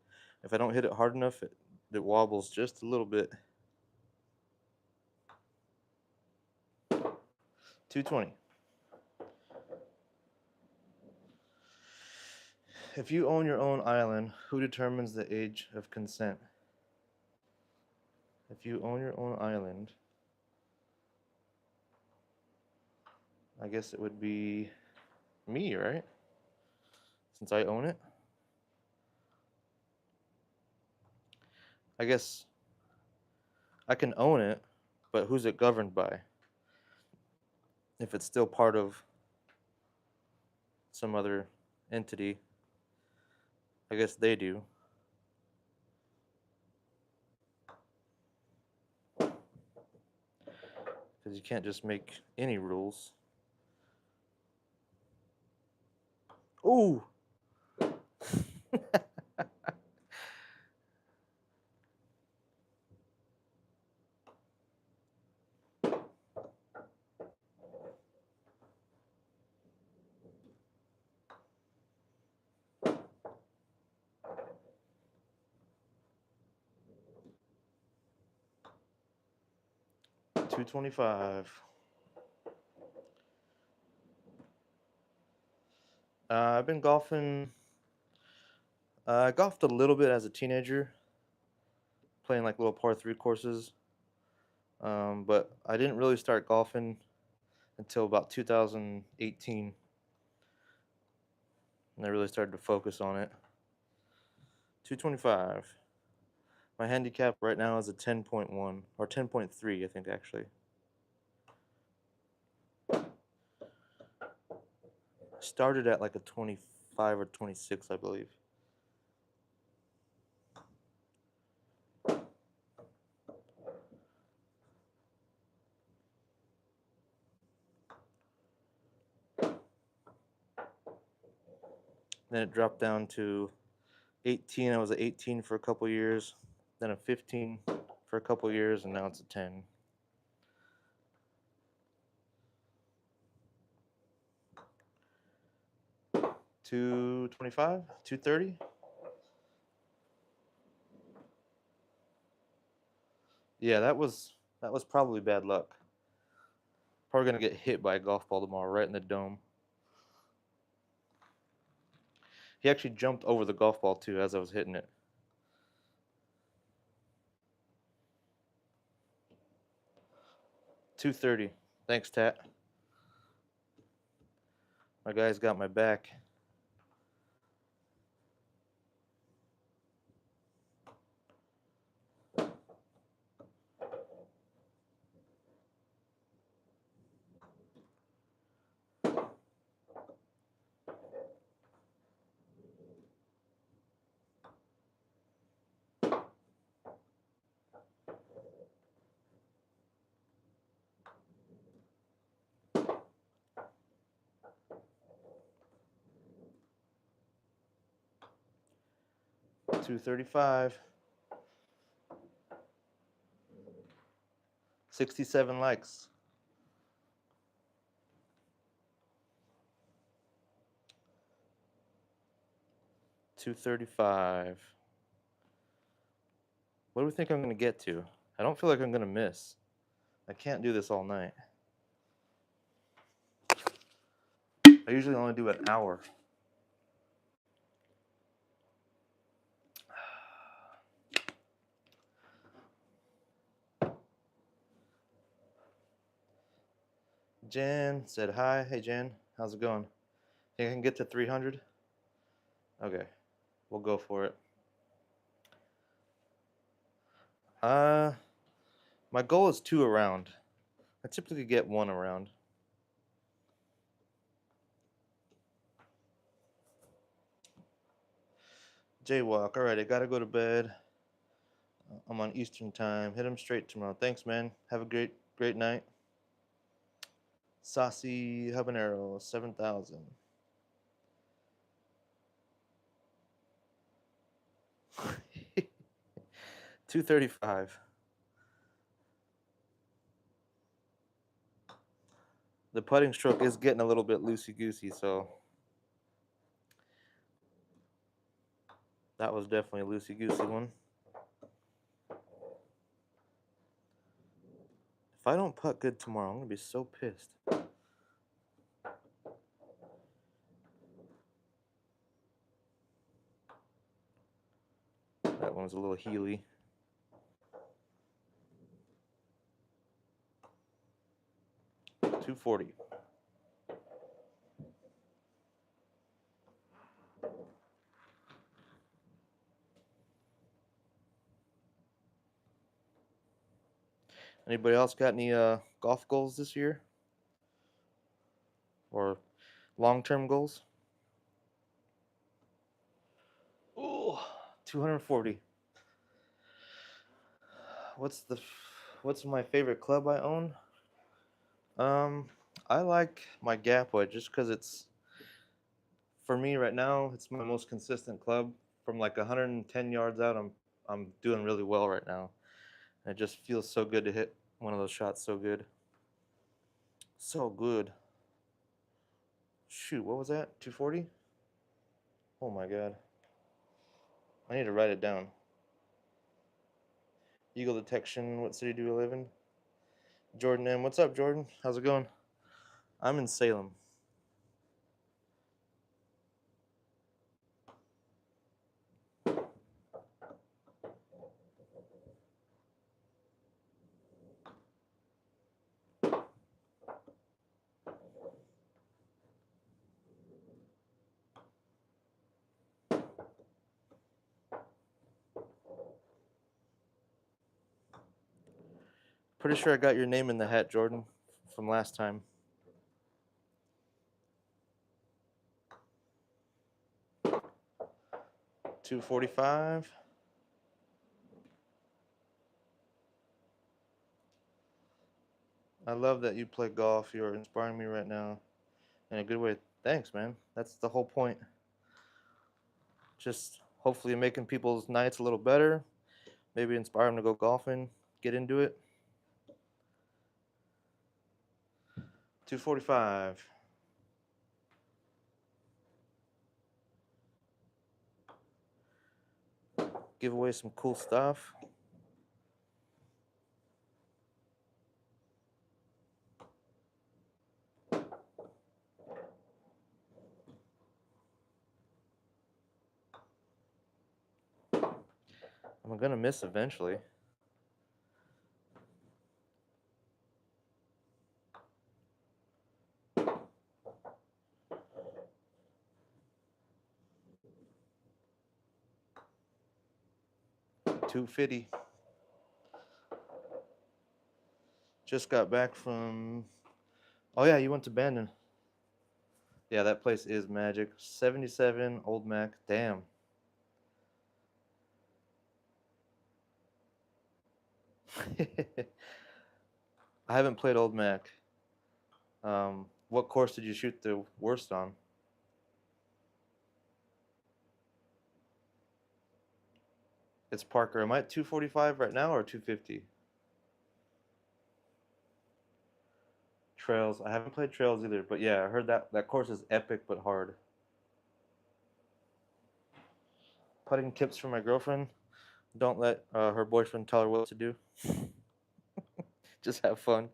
If I don't hit it hard enough, it wobbles just a little bit. 220. If you own your own island, who determines the age of consent? If you own your own island, I guess it would be me, right? Since I own it. I guess I can own it, but who's it governed by? If it's still part of some other entity, I guess they do. Because you can't just make any rules. Ooh! $225. I've been golfing. I golfed a little bit as a teenager, playing like little par 3 courses. But I didn't really start golfing until about 2018. And I really started to focus on it. 225. My handicap right now is a 10.1 or 10.3, I think actually. Started at like a 25 or 26, I believe. Then it dropped down to 18. I was at 18 for a couple years, then a 15 for a couple years, and now it's a 10. $225, $230. Yeah, that was probably bad luck. Probably gonna get hit by a golf ball tomorrow, right in the dome. He actually jumped over the golf ball too as I was hitting it. $230. Thanks, Tat. My guy's got my back. $235. 67 likes. $235. What do we think I'm gonna get to? I don't feel like I'm gonna miss. I can't do this all night. I usually only do an hour. Jan said hi. Hey Jan, how's it going? Think I can get to 300? Okay, we'll go for it. Uh, my goal is 2 a round. I typically get 1 a round. Jaywalk. All right, I gotta go to bed. I'm on Eastern time. Hit him straight tomorrow. Thanks, man. Have a great night. Saucy Habanero, 7,000. 235. The putting stroke is getting a little bit loosey goosey, so that was definitely a loosey goosey one. If I don't putt good tomorrow, I'm gonna be so pissed. That one's a little heely. $240. Anybody else got any golf goals this year? Or long-term goals? Ooh, 240. What's my favorite club I own? Um, I like my gap wedge just because it's, for me right now, it's my most consistent club. From like 110 yards out, I'm doing really well right now. And it just feels so good to hit one of those shots so good. So good. Shoot, what was that? 240? Oh my god. I need to write it down. Eagle detection, what city do you live in? Jordan M. What's up, Jordan? How's it going? I'm in Salem. Pretty sure I got your name in the hat, Jordan, from last time. 245. I love that you play golf. You're inspiring me right now in a good way. Thanks, man. That's the whole point. Just hopefully making people's nights a little better. Maybe inspire them to go golfing, get into it. 245. Give away some cool stuff. I'm gonna miss eventually. $250. Just got back from. Oh yeah, you went to Bandon. Yeah, that place is magic. 77 Old Mac. Damn. I haven't played Old Mac. What course did you shoot the worst on? It's Parker. Am I at 245 right now or 250? Trails. I haven't played Trails either, but yeah, I heard that course is epic but hard. Putting tips for my girlfriend. Don't let her boyfriend tell her what to do. Just have fun.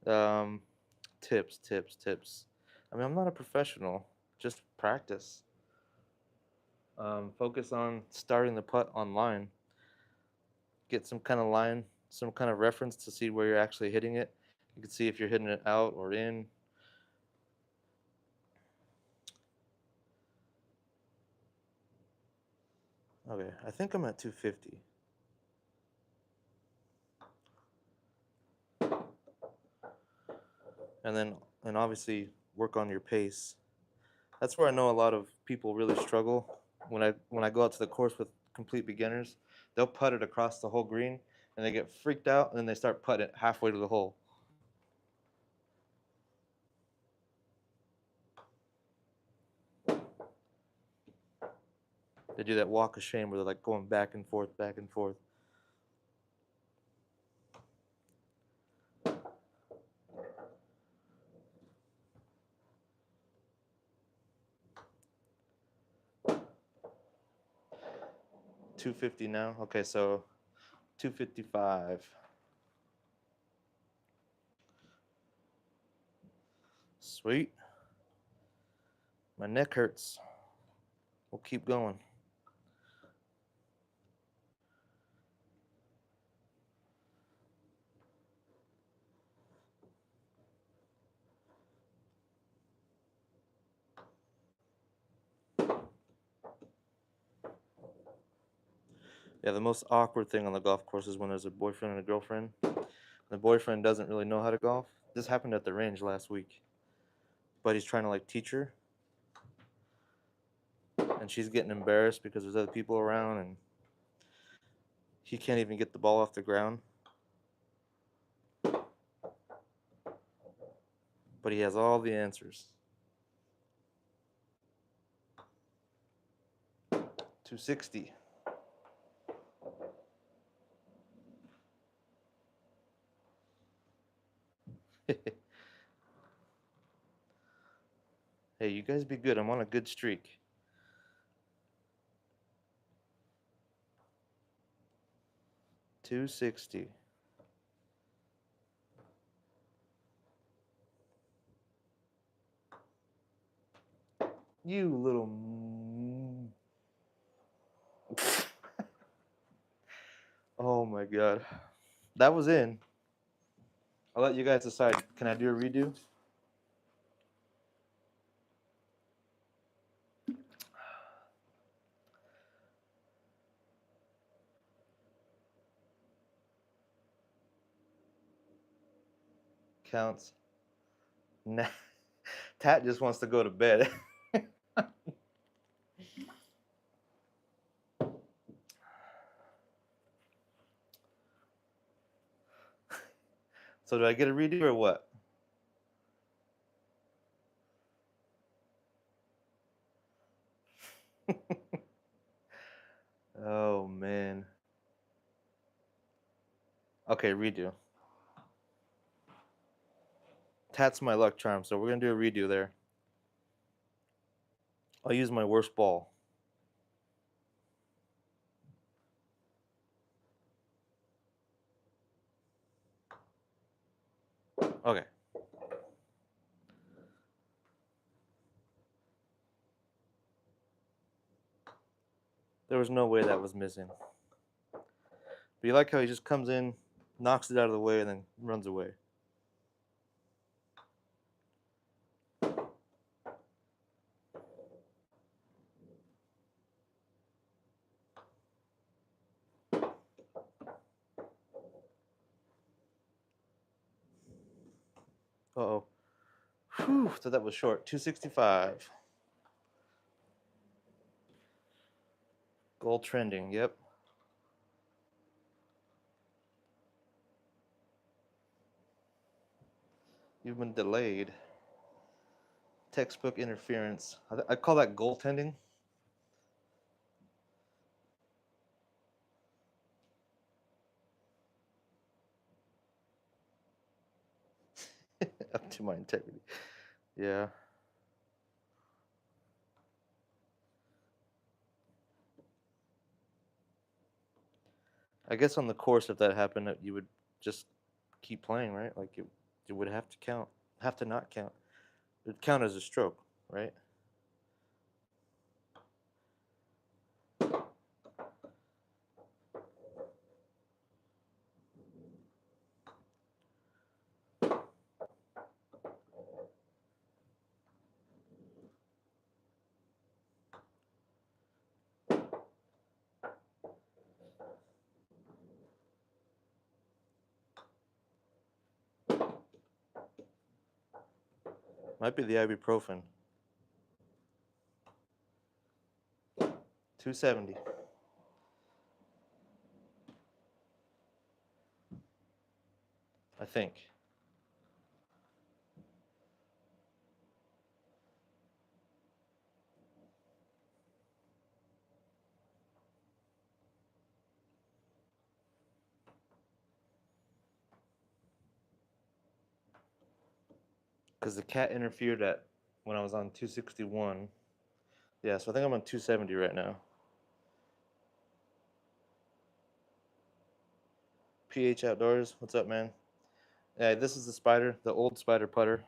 Um, tips. I mean, I'm not a professional. Just practice. Focus on starting the putt online. Get some kind of line, some kind of reference to see where you're actually hitting it. You can see if you're hitting it out or in. Okay, I think I'm at 250. And obviously work on your pace. That's where I know a lot of people really struggle. When I go out to the course with complete beginners, they'll putt it across the whole green and they get freaked out and then they start putting it halfway to the hole. They do that walk of shame where they're like going back and forth, back and forth. $250 now. Okay, so $255. Sweet. My neck hurts. We'll keep going. Yeah, the most awkward thing on the golf course is when there's a boyfriend and a girlfriend. The boyfriend doesn't really know how to golf. This happened at the range last week. But he's trying to like teach her. And she's getting embarrassed because there's other people around and he can't even get the ball off the ground. But he has all the answers. 260. Hey, you guys be good. I'm on a good streak. $260. You little. Oh my god. That was in. I'll let you guys decide. Can I do a redo? Counts. Nah. Tat just wants to go to bed. So do I get a redo or what? Oh man. Okay, redo. Tat's my luck charm, so we're gonna do a redo there. I'll use my worst ball. Okay. There was no way that was missing. But you like how he just comes in, knocks it out of the way, and then runs away. Uh-oh. Whew, so that was short. 265. Goal trending, yep. You've been delayed. Textbook interference. I call that goaltending. Up to my integrity. Yeah. I guess on the course, if that happened, you would just keep playing, right? Like it would have to count, have to not count. It would count as a stroke, right? Might be the ibuprofen. 270. I think. Because the cat interfered at when I was on 261. Yeah, so I think I'm on 270 right now. PH Outdoors, what's up, man? Yeah, this is the Spider, the old Spider putter.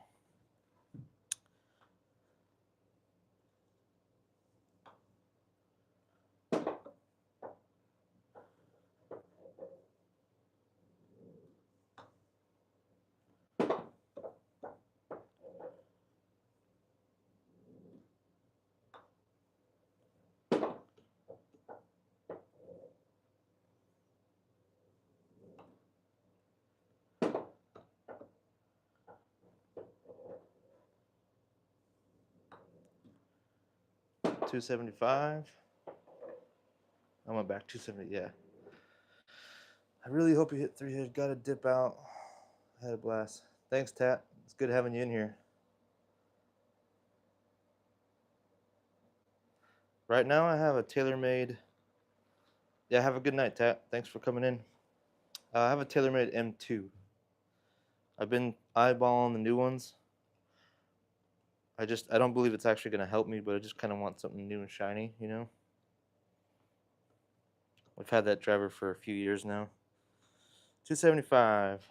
$275. I went back 270. Yeah. I really hope you hit 3 hit. Got to dip out. I had a blast. Thanks, Tat. It's good having you in here. Right now, I have a TaylorMade. Yeah, have a good night, Tat. Thanks for coming in. I have a TaylorMade M2. I've been eyeballing the new ones. I don't believe it's actually gonna help me, but I just kind of want something new and shiny, you know. We've had that driver for a few years now. 275.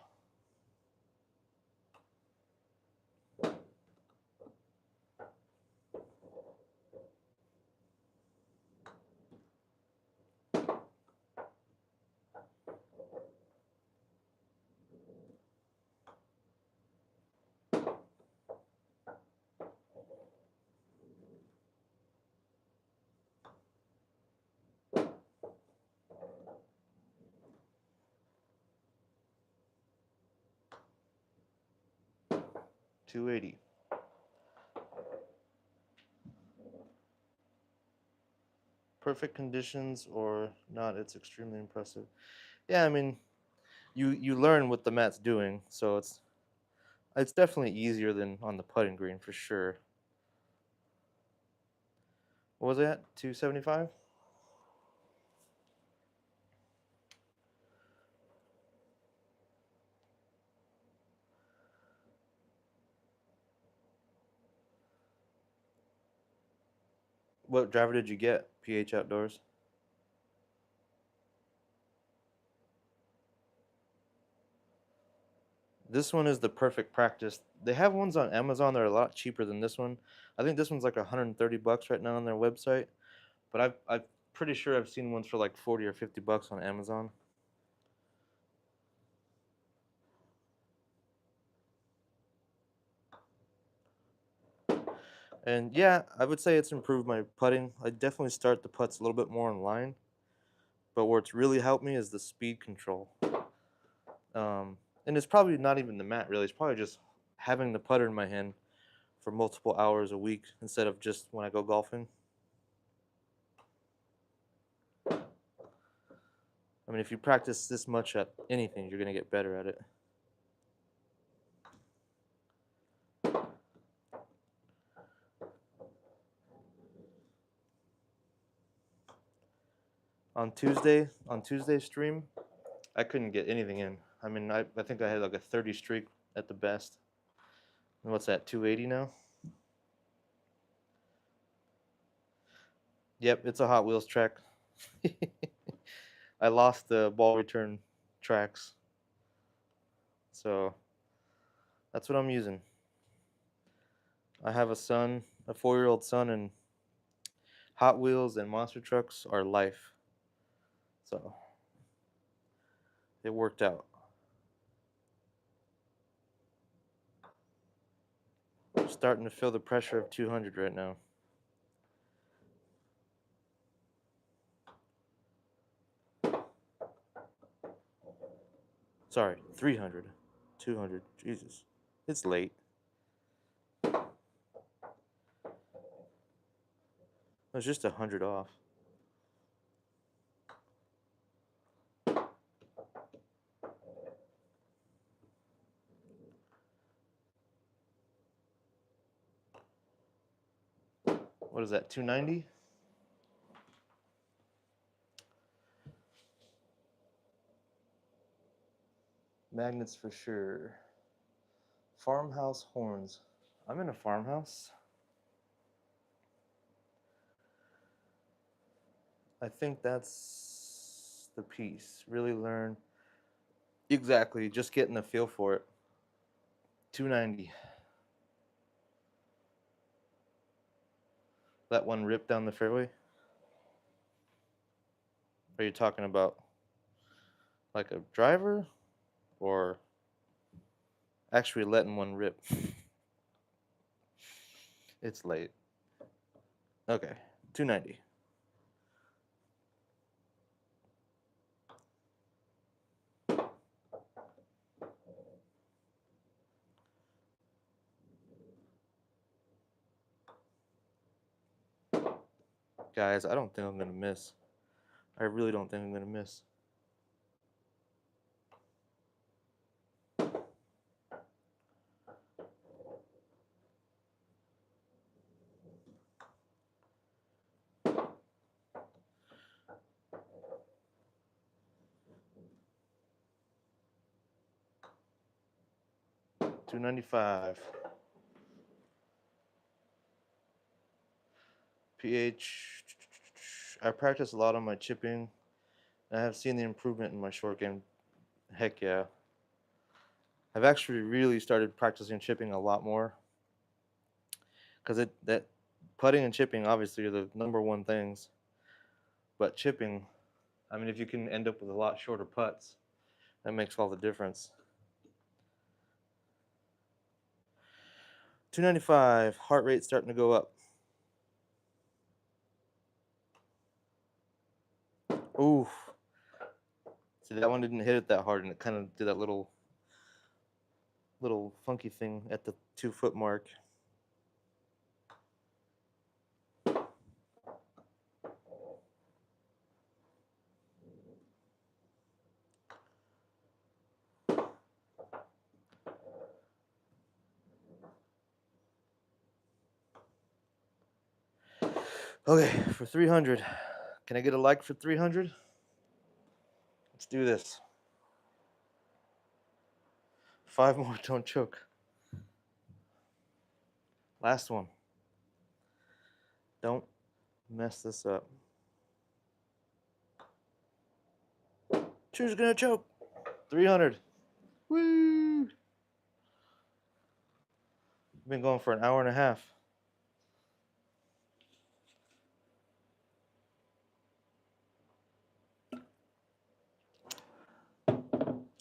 $280. Perfect conditions or not, it's extremely impressive. Yeah, I mean, you learn what the mat's doing, so it's definitely easier than on the putting green for sure. What was that? 275? What driver did you get? PH Outdoors? This one is the perfect practice. They have ones on Amazon that are a lot cheaper than this one. I think this one's like 130 bucks right now on their website, but I'm pretty sure I've seen ones for like 40 or 50 bucks on Amazon. And yeah, I would say it's improved my putting. I definitely start the putts a little bit more in line, but where it's really helped me is the speed control. And it's probably not even the mat really. It's probably just having the putter in my hand for multiple hours a week instead of just when I go golfing. I mean, if you practice this much at anything, you're going to get better at it. On Tuesday's stream, I couldn't get anything in. I mean, I think I had like a 30 streak at the best. And what's that, 280 now? Yep, it's a Hot Wheels track. I lost the ball return tracks. So that's what I'm using. I have a son, a 4-year-old son, and Hot Wheels and monster trucks are life. So it worked out. I'm starting to feel the pressure of 200 right now. Sorry, 300. 200. Jesus. It's late. was just 100 off. What is that, 290? Magnets for sure. Farmhouse horns. I'm in a farmhouse. I think that's the piece. Really learn. Exactly, just getting a feel for it. 290. That one rip down the fairway? Are you talking about like a driver or actually letting one rip? It's late. Okay, 290. Guys, I don't think I'm going to miss. I really don't think I'm going to miss. $295. pH. I practice a lot on my chipping. I have seen the improvement in my short game. Heck yeah. I've actually really started practicing chipping a lot more. Because that putting and chipping obviously are the number one things. But chipping, I mean, if you can end up with a lot shorter putts, that makes all the difference. 295, heart rate starting to go up. Ooh. See, that one didn't hit it that hard, and it kind of did that little funky thing at the 2-foot mark. Okay, for 300. Can I get a like for 300? Let's do this. 5 more, don't choke. Last one. Don't mess this up. Who's gonna choke? 300. Woo! Been going for an hour and a half.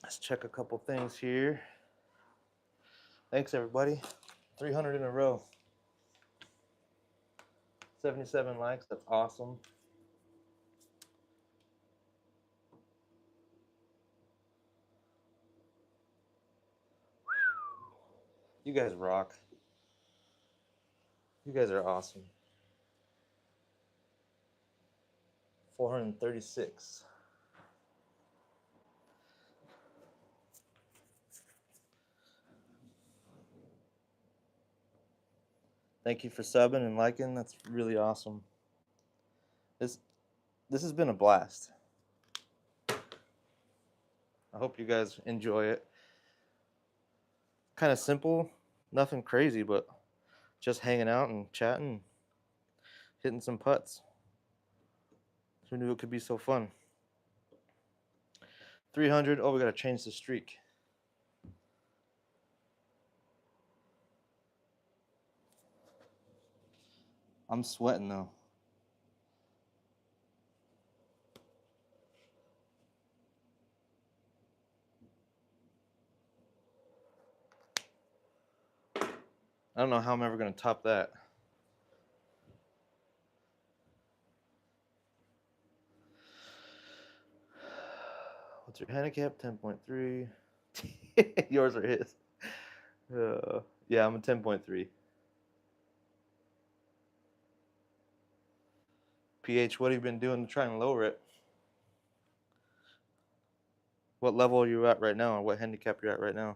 Let's check a couple things here. Thanks, everybody. 300 in a row. 77 likes. That's awesome. You guys rock. You guys are awesome. 436. Thank you for subbing and liking. That's really awesome. This has been a blast. I hope you guys enjoy it. Kind of simple, nothing crazy, but just hanging out and chatting, hitting some putts. Who knew it could be so fun? 300. Oh, we got to change the streak. I'm sweating though. I don't know how I'm ever going to top that. What's your handicap? 10.3. Yours or his? Yeah, I'm a 10.3. PH, what have you been doing to try and lower it? What level are you at right now, or what handicap you're at right now?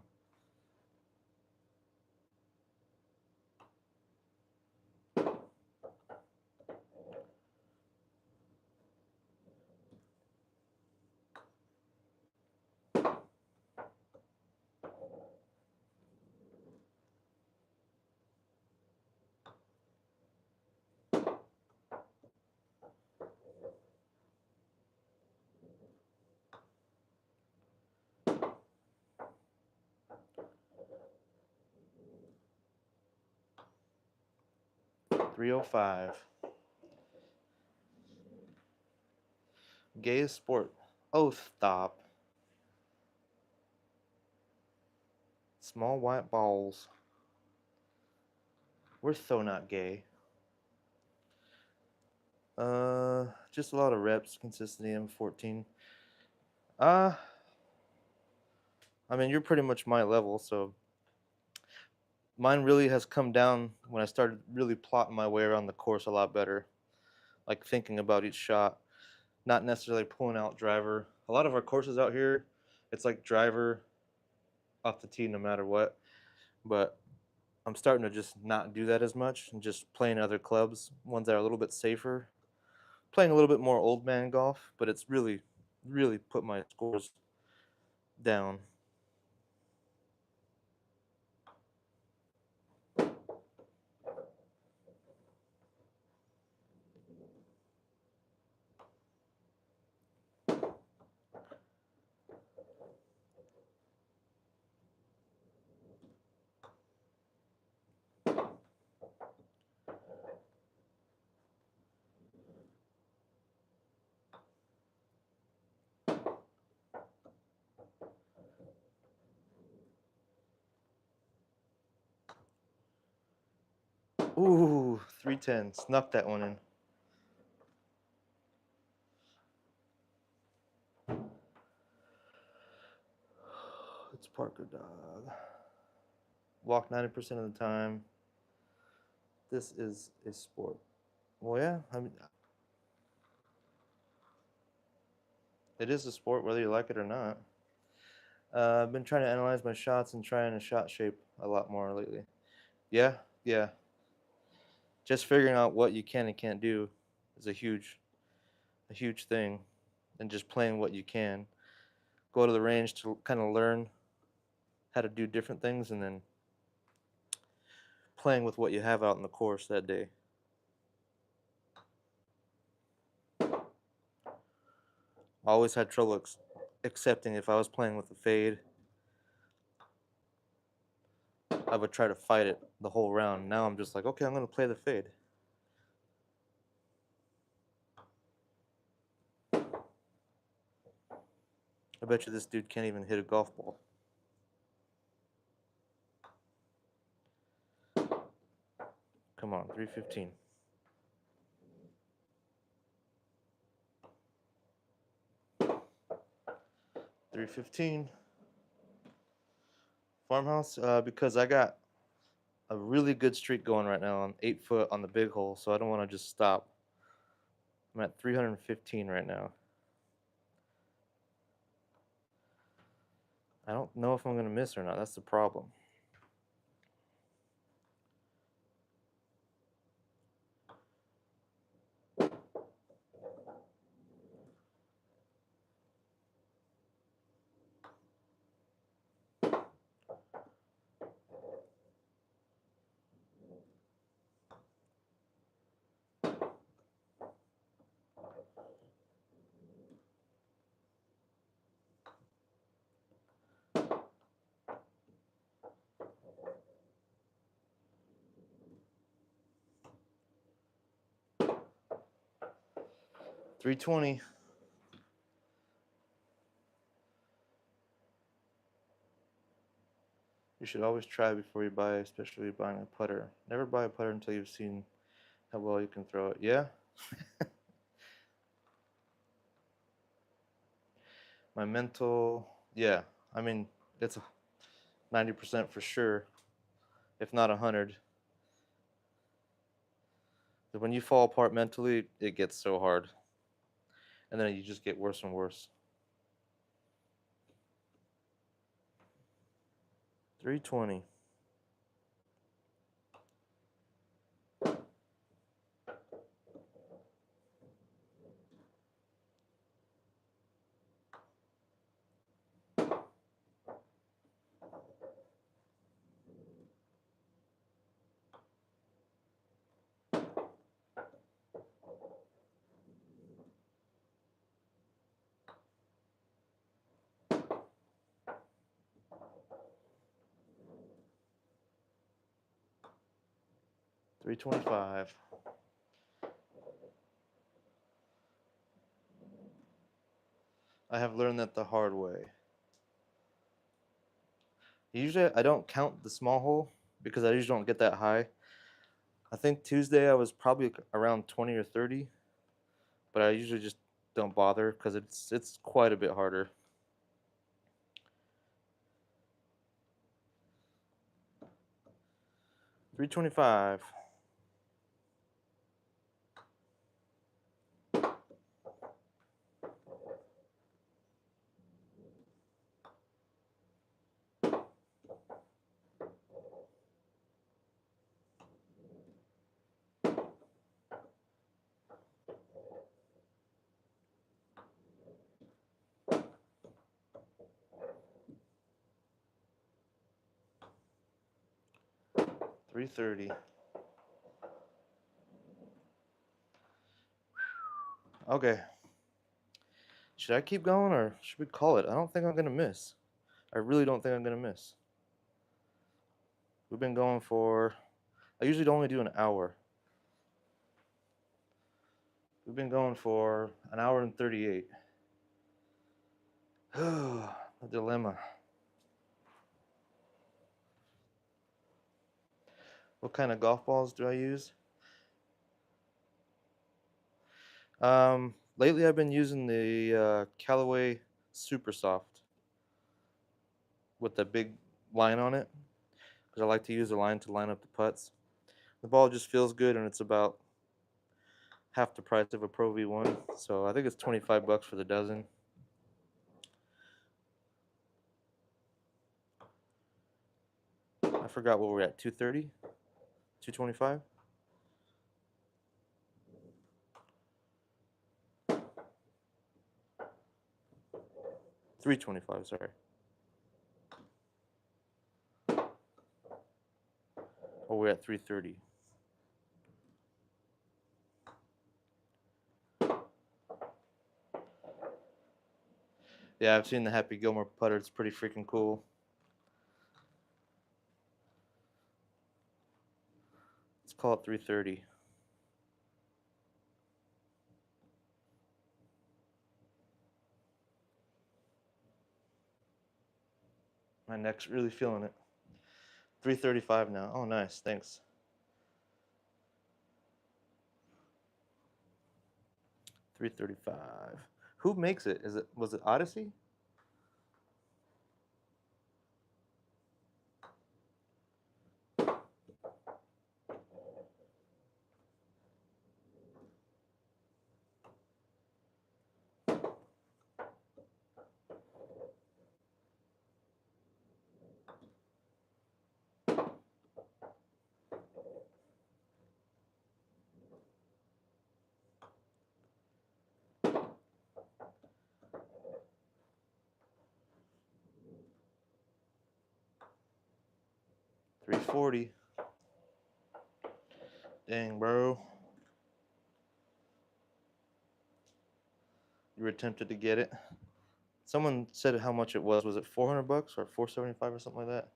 .305. Gayest sport. Oh, stop. Small white balls. We're so not gay. Just a lot of reps, consistency, M14. I mean, you're pretty much my level, so mine really has come down when I started really plotting my way around the course a lot better. Like thinking about each shot, not necessarily pulling out driver. A lot of our courses out here, it's like driver off the tee no matter what. But I'm starting to just not do that as much and just playing other clubs, ones that are a little bit safer. Playing a little bit more old man golf, but it's really, really put my scores down. Ooh, 310. Snuck that one in. It's Parker Dog. Walk 90% of the time. This is a sport. Well, yeah, I mean, it is a sport whether you like it or not. I've been trying to analyze my shots and trying to shot shape a lot more lately. Yeah, yeah. Just figuring out what you can and can't do is a huge thing, and just playing what you can. Go to the range to kind of learn how to do different things, and then playing with what you have out in the course that day. I always had trouble accepting if I was playing with a fade. I would try to fight it the whole round. Now I'm just like, okay, I'm going to play the fade. I bet you this dude can't even hit a golf ball. Come on, 315. .315. Farmhouse, because I got a really good streak going right now. I'm 8 foot on the big hole, so I don't want to just stop. I'm at 315 right now. I don't know if I'm going to miss or not. That's the problem. .320. You should always try before you buy, especially buying a putter. Never buy a putter until you've seen how well you can throw it. Yeah? My mental, yeah. I mean, it's 90% for sure, if not 100. When you fall apart mentally, it gets so hard. And then you just get worse and worse. 320. $325. I have learned that the hard way. Usually I don't count the small hole because I usually don't get that high. I think Tuesday I was probably around 20 or 30, but I usually just don't bother because it's quite a bit harder. $325. $330. Okay. Should I keep going or should we call it? I don't think I'm gonna miss. I really don't think I'm gonna miss. We've been going for. I usually only do an hour. We've been going for an hour and 38. A dilemma. What kind of golf balls do I use? Lately I've been using the Callaway Super Soft with the big line on it because I like to use the line to line up the putts. The ball just feels good and it's about half the price of a Pro V1, so I think it's 25 bucks for the dozen. I forgot what we're at, 230, 225. 325, sorry. Oh, we're at 330. Yeah, I've seen the Happy Gilmore putter. It's pretty freaking cool. Let's call it 330. My neck's really feeling it. 335 now. Oh, nice. Thanks. 335. Who makes it? Was it Odyssey? $340. Dang, bro. You were tempted to get it. Someone said how much it was. Was it 400 bucks or 475 or something like that?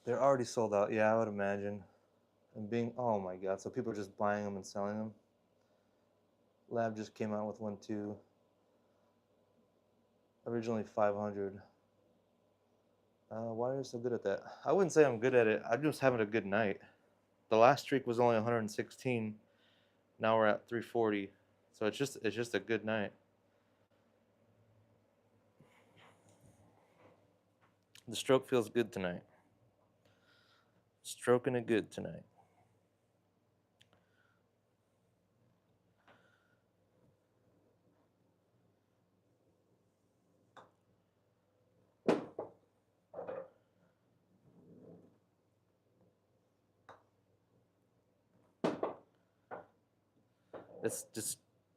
They're already sold out. Yeah, I would imagine. And oh my god, so people are just buying them and selling them. Lab just came out with one too. Originally 500. Why are you so good at that? I wouldn't say I'm good at it. I'm just having a good night. The last streak was only 116. Now we're at 340. So it's just a good night. The stroke feels good tonight. Stroke stroking it good tonight.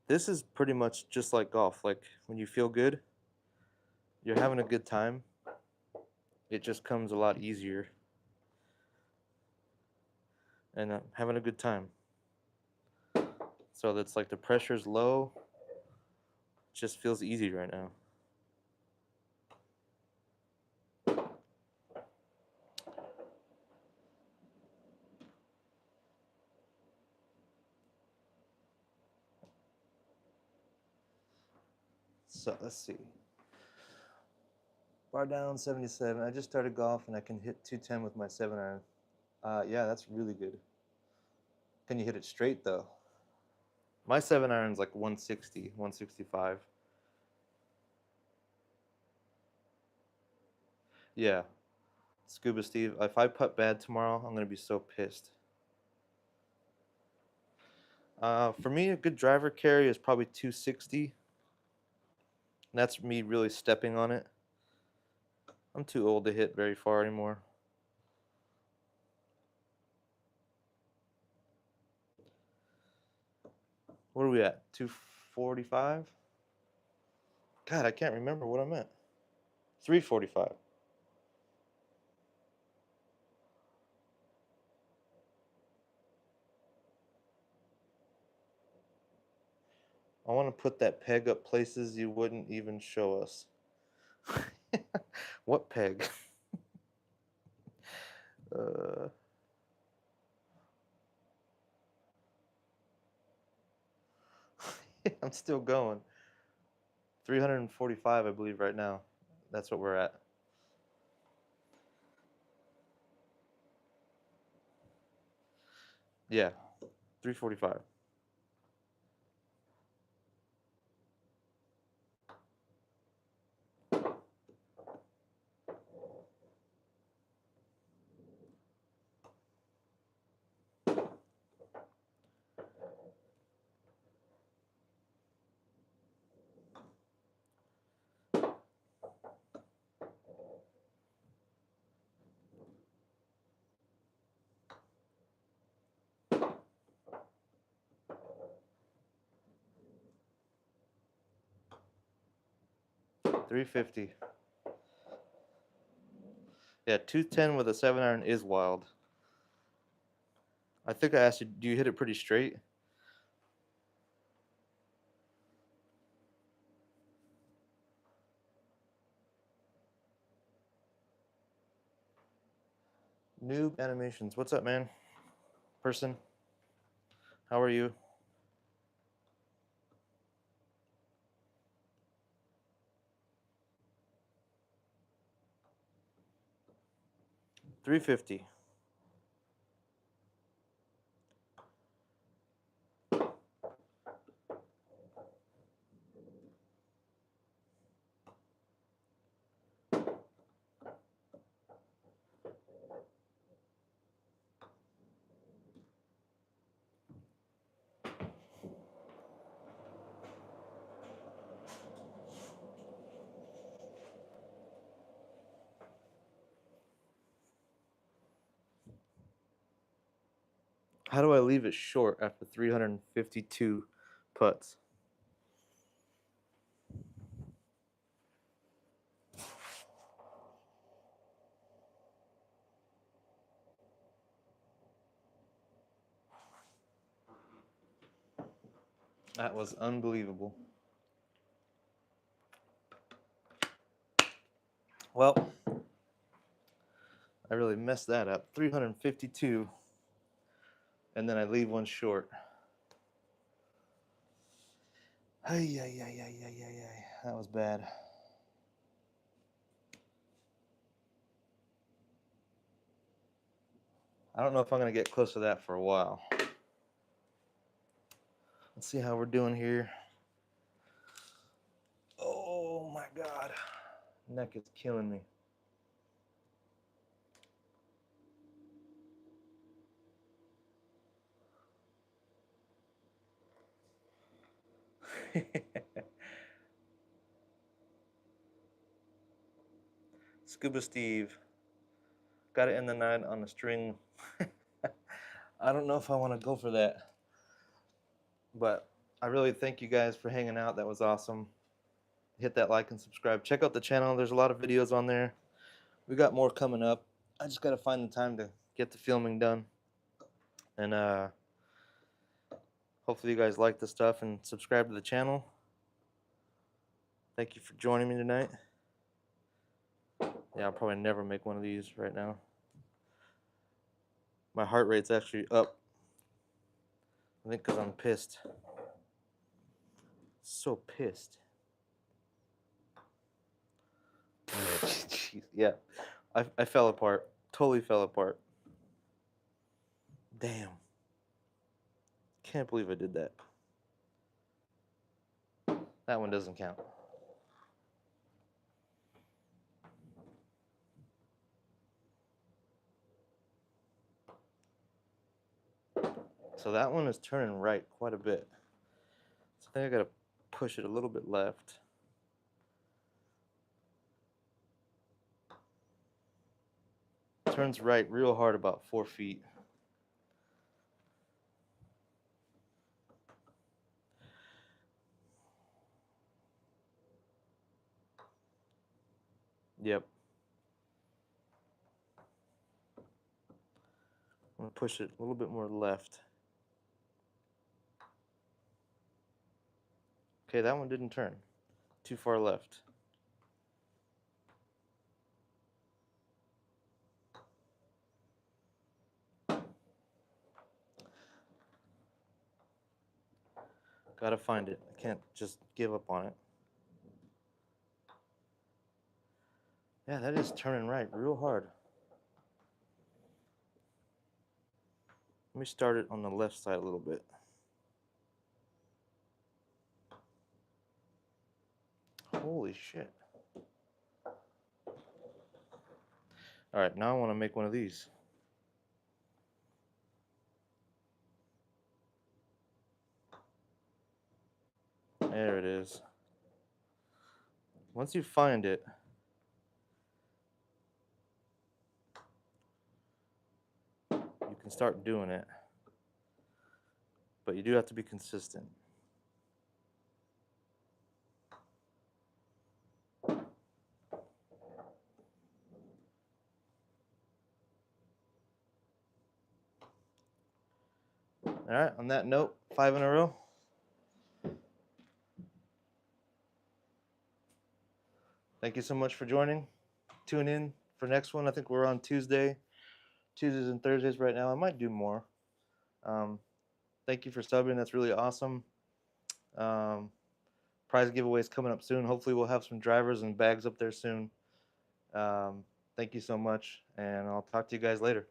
This is pretty much just like golf. Like when you feel good, you're having a good time, it just comes a lot easier. And I'm having a good time. So that's like the pressure's low. It just feels easy right now. So let's see. Bar down 77. I just started golf and I can hit 210 with my 7-iron. Yeah, that's really good. Can you hit it straight though? My 7-iron's like 160, 165. Yeah. Scuba Steve, if I putt bad tomorrow, I'm going to be so pissed. For me, a good driver carry is probably 260. And that's me really stepping on it. I'm too old to hit very far anymore. What are we at? 245? God, I can't remember what I'm at. 345. I want to put that peg up places you wouldn't even show us. What peg? uh, I'm still going. 345, I believe, right now. That's what we're at. Yeah, 345. $350. Yeah, 210 with a 7-iron is wild. I think I asked you, do you hit it pretty straight? Noob Animations. What's up, man? Person? How are you? $350. How do I leave it short after 352 putts? That was unbelievable. Well, I really messed that up. 352, and then I leave one short. Ay, ay, ay, ay, ay, ay, ay. That was bad. I don't know if I'm going to get close to that for a while. Let's see how we're doing here. Oh my God. Neck is killing me. Scuba Steve. Got to end the night on a string. I don't know if I want to go for that. But I really thank you guys for hanging out. That was awesome. Hit that like and subscribe. Check out the channel. There's a lot of videos on there. We got more coming up. I just got to find the time to get the filming done. And hopefully you guys like the stuff and subscribe to the channel. Thank you for joining me tonight. Yeah, I'll probably never make one of these right now. My heart rate's actually up. I think because I'm pissed. So pissed. Jeez, yeah, I fell apart. Totally fell apart. Damn. Can't believe I did that. That one doesn't count. So that one is turning right quite a bit. So I think I gotta push it a little bit left. Turns right real hard about 4 feet. Yep. I'm gonna push it a little bit more left. Okay, that one didn't turn. Too far left. Gotta find it. I can't just give up on it. Yeah, that is turning right real hard. Let me start it on the left side a little bit. Holy shit. Alright, now I want to make one of these. There it is. Once you find it, you can start doing it. But you do have to be consistent. Alright, on that note, 5 in a row. Thank you so much for joining. Tune in for next one. I think we're on Tuesdays and Thursdays right now. I might do more. Thank you for subbing. That's really awesome. Prize giveaways coming up soon. Hopefully we'll have some drivers and bags up there soon. Thank you so much, and I'll talk to you guys later.